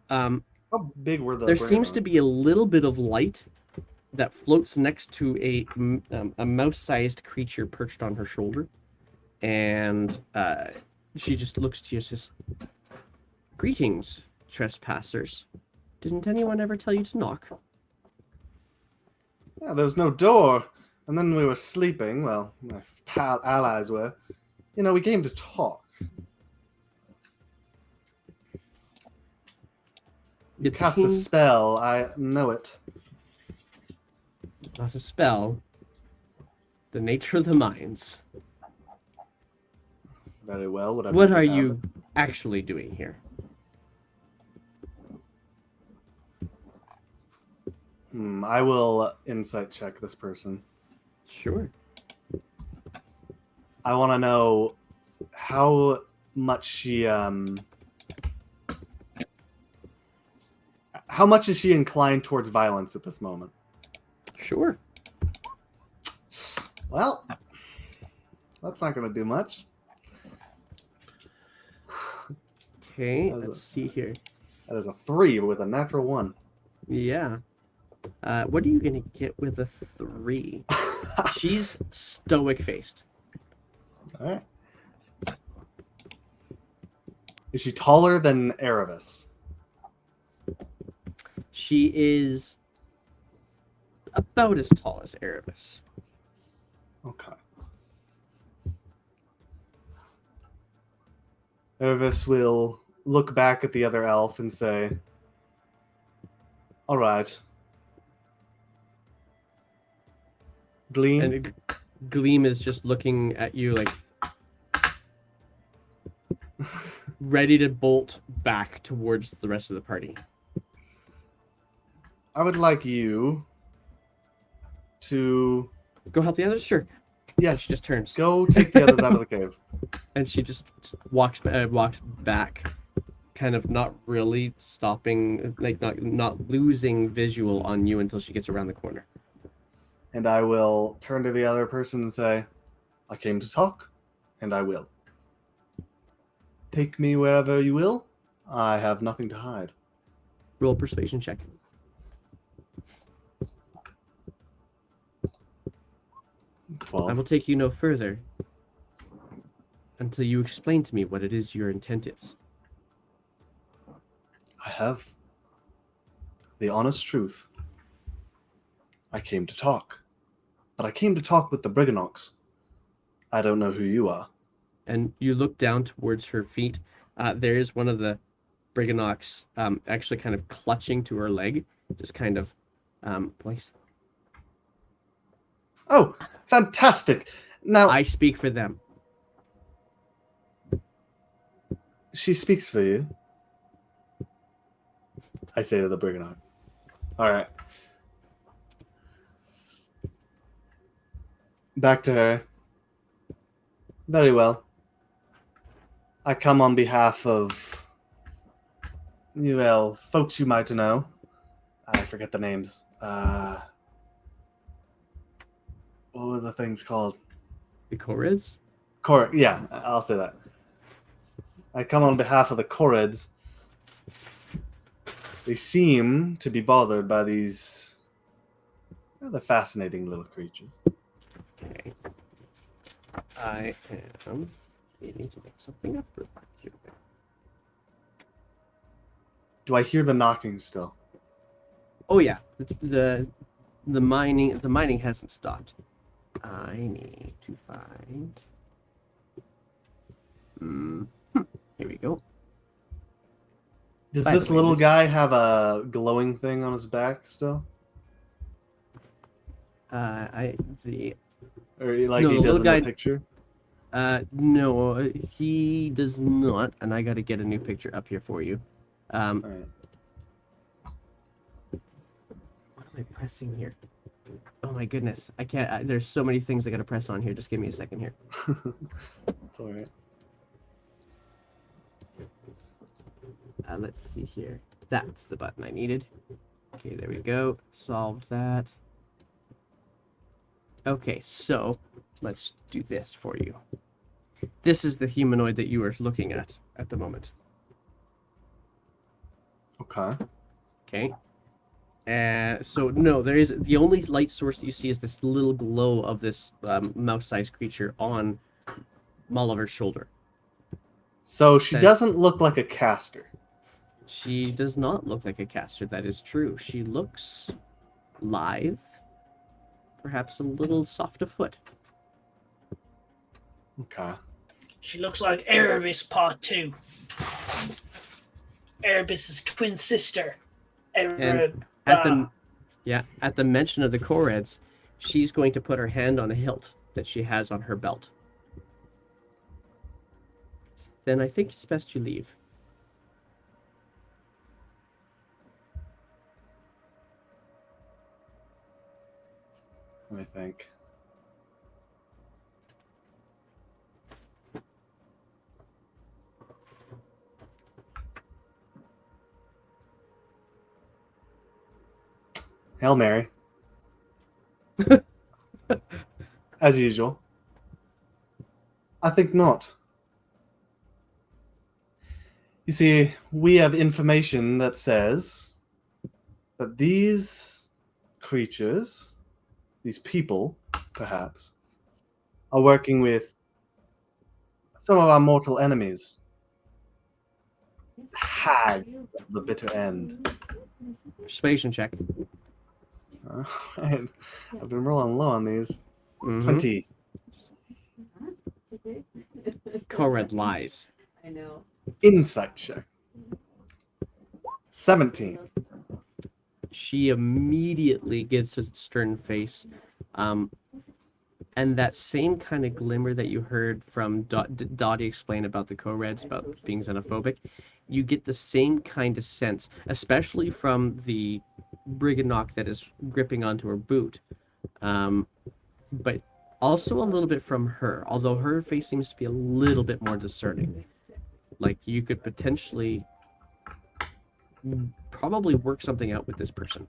How big were the? There seems to be a little bit of light that floats next to a mouse-sized creature perched on her shoulder, and she just looks to you and says, "Greetings, trespassers. Didn't anyone ever tell you to knock?" Yeah, there was no door, and then we were sleeping. Well, my allies were. We came to talk. You cast a spell. I know it. Not a spell. The nature of the mines. Very well. What are you actually doing here? I will insight check this person. Sure. I want to know how much she how much is she inclined towards violence at this moment? Sure. Well, that's not going to do much. Okay, let's see here. That is a 3 with a natural 1. Yeah. What are you gonna get with a 3? She's stoic-faced. All right. Is she taller than Erebus? She is about as tall as Erebus. Okay. Erebus will look back at the other elf and say, "All right. Gleam." And Gleam is just looking at you like, ready to bolt back towards the rest of the party. I would like you to Go help the others? Sure. And yes, she just turns. go take the others out of the cave. And she just walks back, kind of not really stopping, like not losing visual on you until she gets around the corner. And I will turn to the other person and say, I came to talk, and I will. Take me wherever you will. I have nothing to hide. Roll a persuasion check. 12. I will take you no further until you explain to me what it is your intent is. I have the honest truth. I came to talk. But I came to talk with the Briganox. I don't know who you are. And you look down towards her feet. There is one of the Briganox actually kind of clutching to her leg, just kind of place. Oh, fantastic. Now, I speak for them. she speaks for you. I say to the Briganox. All right. Back to her. Very well. I come on behalf of, well, folks you might know. I forget the names. What were the things called? The Corrids? Yeah, I'll say that. I come on behalf of the Corrids. They seem to be bothered by these rather fascinating little creatures. Okay. I am needing to look something up real quick here. Do I hear the knocking still? Oh yeah, the mining hasn't stopped. I need to find. Here we go. Does By the this way, little this- guy have a glowing thing on his back still? Or like No, he the does little in guy- the picture? No, he does not, and I got to get a new picture up here for you. All right. What am I pressing here? Oh my goodness, I can't. There's so many things I got to press on here. Just give me a second here. It's all right. Let's see here. That's the button I needed. Okay, there we go. Solved that. Okay, so let's do this for you. This is the humanoid that you are looking at the moment. Okay. Okay. So no, there is the only light source that you see is this little glow of this mouse-sized creature on Molliver's shoulder. So she Says- doesn't look like a caster. She does not look like a caster, that is true. She looks lithe, perhaps a little soft of foot. Okay. She looks like Erebus Part 2. Erebus's twin sister. And at the mention of the Koreds, she's going to put her hand on a hilt that she has on her belt. Then I think it's best you leave. Let me think. Hail Mary. As usual. I think not. You see, we have information that says that these creatures, these people, perhaps, are working with some of our mortal enemies. Hags of the bitter end. Persuasion check. Alright. I've been rolling low on these. Mhm. 20. Kored lies. I know. Insight check. 17. She immediately gets a stern face, And that same kind of glimmer that you heard from Dottie explain about the co-reds, about being xenophobic, you get the same kind of sense, especially from the brigand that is gripping onto her boot. But also a little bit from her, although her face seems to be a little bit more discerning. Like you could potentially probably work something out with this person.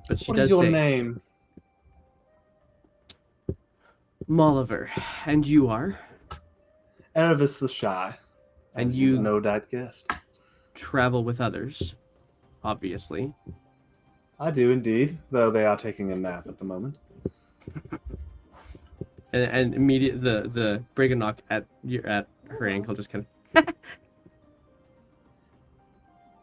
But she What does is your say, name? Molliver, and you are? Erebus the Shy. And As you- no doubt guessed. Travel with others, obviously. I do indeed, though they are taking a nap at the moment. And immediate the brigand at her ankle just kind of.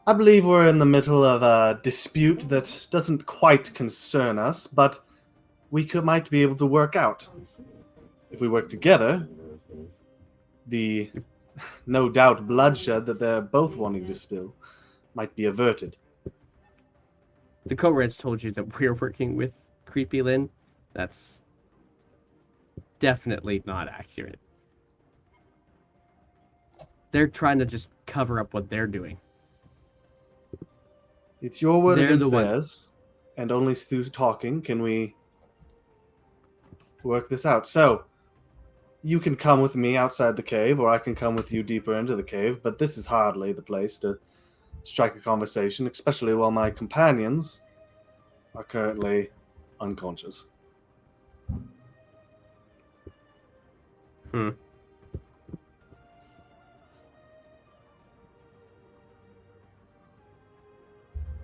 I believe we're in the middle of a dispute that doesn't quite concern us, but might be able to work out. If we work together, the no doubt bloodshed that they're both wanting to spill might be averted. The co-reds told you that we're working with Creepy Lynn. That's definitely not accurate. They're trying to just cover up what they're doing. It's your word They're against the one- theirs, and only through talking can we work this out. So, you can come with me outside the cave, or I can come with you deeper into the cave, but this is hardly the place to strike a conversation, especially while my companions are currently unconscious.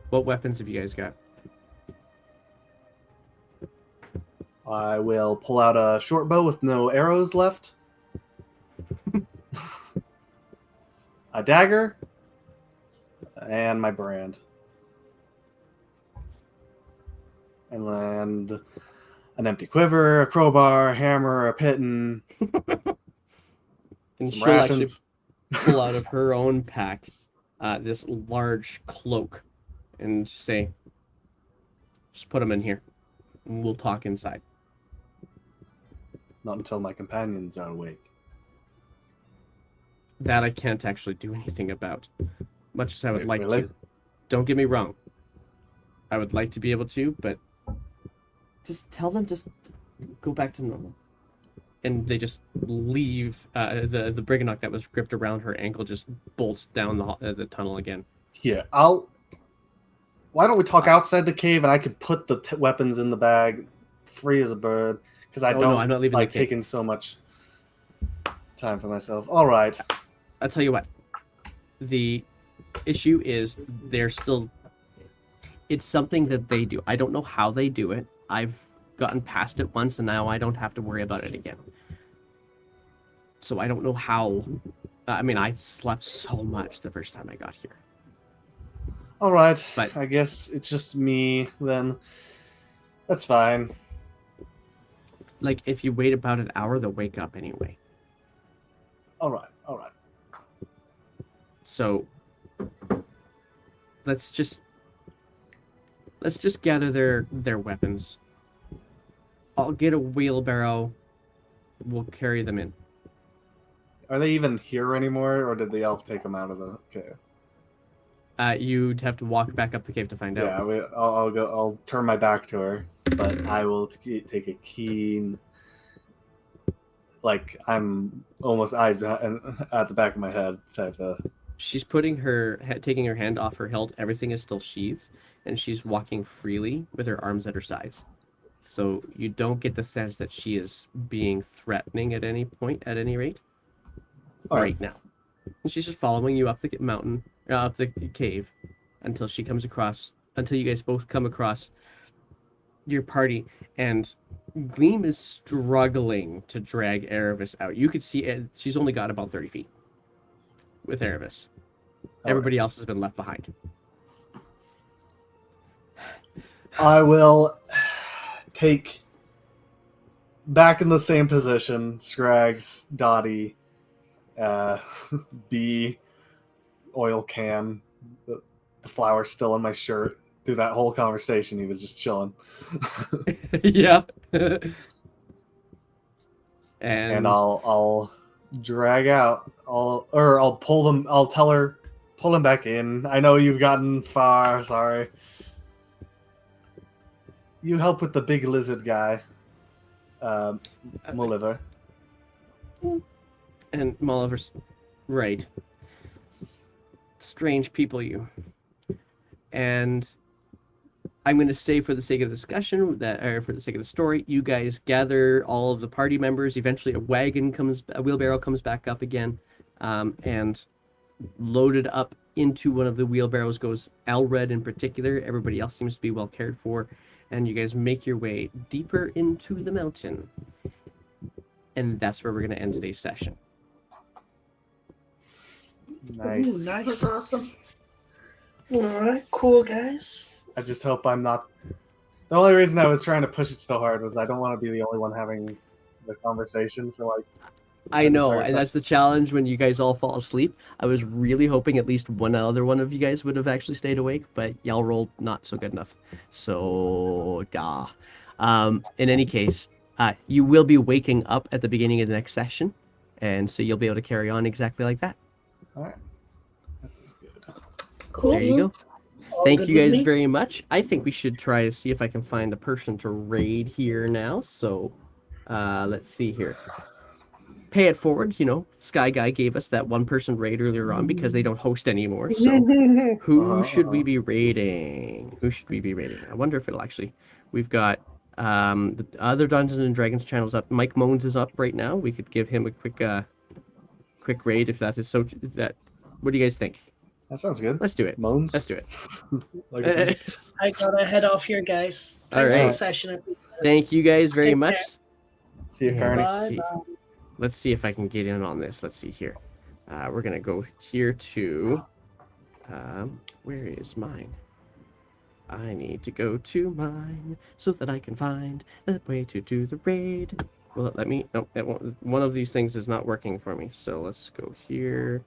What weapons have you guys got? I will pull out a short bow with no arrows left, a dagger, and my brand. And then an empty quiver, a crowbar, a hammer, a piton, And some she'll actually rations. pull out of her own pack this large cloak and say, just put them in here and we'll talk inside. Not until my companions are awake. That I can't actually do anything about, much as I would Wait, like really? to. Don't get me wrong. I would like to be able to, but just tell them just go back to normal. And they just leave. The brigand that was gripped around her ankle just bolts down the tunnel again. Here, why don't we talk outside the cave, and I could put the weapons in the bag, free as a bird, because I Oh, don't no, I'm not leaving like the cave. taking so much time for myself. All right. I'll tell you what. The issue is they're still. It's something that they do. I don't know how they do it. I've gotten past it once, and now I don't have to worry about it again. So I don't know how. I mean, I slept so much the first time I got here. All right. But- I guess it's just me then. That's fine. Like, if you wait about an hour, they'll wake up anyway. All right. All right. So let's just gather their weapons. I'll get a wheelbarrow. We'll carry them in. Are they even here anymore, or did the elf take them out of the cave? You'd have to walk back up the cave to find Yeah, out. I'll go. I'll turn my back to her, but I will take a keen. Like I'm almost eyes behind, at the back of my head type of. She's taking her hand off her hilt. Everything is still sheathed, and she's walking freely with her arms at her sides. So you don't get the sense that she is being threatening at any point, at any rate. All Right now. And she's just following you up the mountain, up the cave, until you guys both come across your party, and Gleam is struggling to drag Erebus out. You could see it, she's only got about 30 feet with Erebus. Everybody else has been left behind. I will take back in the same position. Scrags, Dottie, B, oil can, the flour still in my shirt. through that whole conversation, he was just chilling. Yeah. And I'll drag out. I'll pull them. I'll tell her, pull him back in. I know you've gotten far. Sorry. You help with the big lizard guy, Moliver. And Molliver's right. Strange people, you. And I'm going to say, for the sake of the discussion, or for the sake of the story, you guys gather all of the party members. Eventually, a wheelbarrow comes back up again, and loaded up into one of the wheelbarrows goes Elred in particular. Everybody else seems to be well cared for, and you guys make your way deeper into the mountain. And that's where we're going to end today's session. Nice. Ooh, nice. That's awesome. All right, cool, guys. I just hope I'm not. The only reason I was trying to push it so hard was I don't want to be the only one having the conversation for like. I know, and that's the challenge when you guys all fall asleep. I was really hoping at least one other one of you guys would have actually stayed awake, but y'all rolled not so good enough. So, yeah. In any case, you will be waking up at the beginning of the next session, and so you'll be able to carry on exactly like that. All right. That's good. Cool. There you go. All Thank good you with guys me? very much. I think we should try to see if I can find a person to raid here now. So, let's see here. Pay it forward. Sky Guy gave us that one-person raid earlier on because they don't host anymore. So, who should we be raiding? I wonder if it'll actually. We've got the other Dungeons and Dragons channels up. Mike Moans is up right now. We could give him a quick raid if that is so. What do you guys think? That sounds good. Let's do it. Moans. Let's do it. Like I gotta head off here, guys. All Thanks for right. the session. Thank you guys very Take much. care. see you, Yeah, Carney. let's see. Bye. Let's see if I can get in on this. Let's see here. We're gonna go here to. Where is mine? I need to go to mine so that I can find the way to do the raid. Will it let me? Nope, it won't. One of these things is not working for me. So let's go here.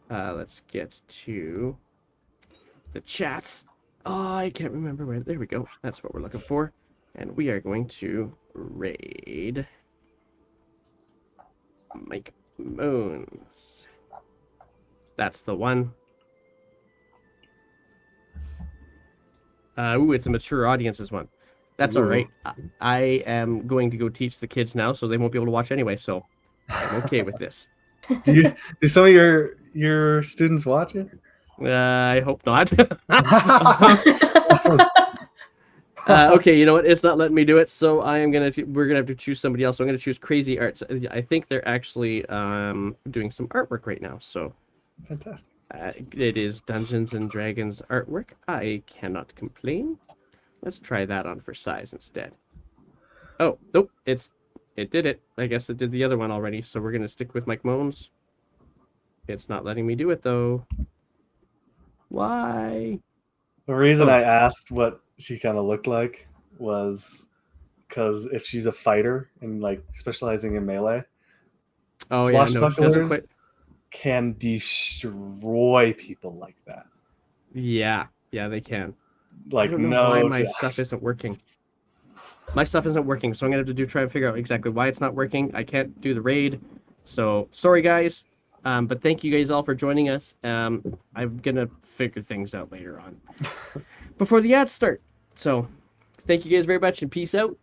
Let's get to the chats. Oh, I can't remember where. There we go. That's what we're looking for. And we are going to raid Mike Moons. That's the one. It's a mature audiences one. That's all right. I am going to go teach the kids now, so they won't be able to watch anyway. So I'm okay with this. Do some of your students watch it? I hope not. Okay, you know what? It's not letting me do it, so we're gonna have to choose somebody else. So I'm gonna choose Crazy Arts. I think they're actually doing some artwork right now. So Fantastic. it is Dungeons and Dragons artwork. I cannot complain. Let's try that on for size instead. Oh, nope, it did it. I guess it did the other one already. So we're gonna stick with Mike Moans. It's not letting me do it though. Why? The reason Oh. I asked what she kind of looked like was because if she's a fighter and like specializing in melee, Oh yeah, no, she doesn't swashbucklers quite. can destroy people like that. Yeah, they can. Like I don't know why my stuff isn't working. My stuff isn't working, so I'm gonna have to try and figure out exactly why it's not working. I can't do the raid, so sorry guys. But thank you guys all for joining us. I'm gonna figure things out later on before the ads start. So thank you guys very much and peace out.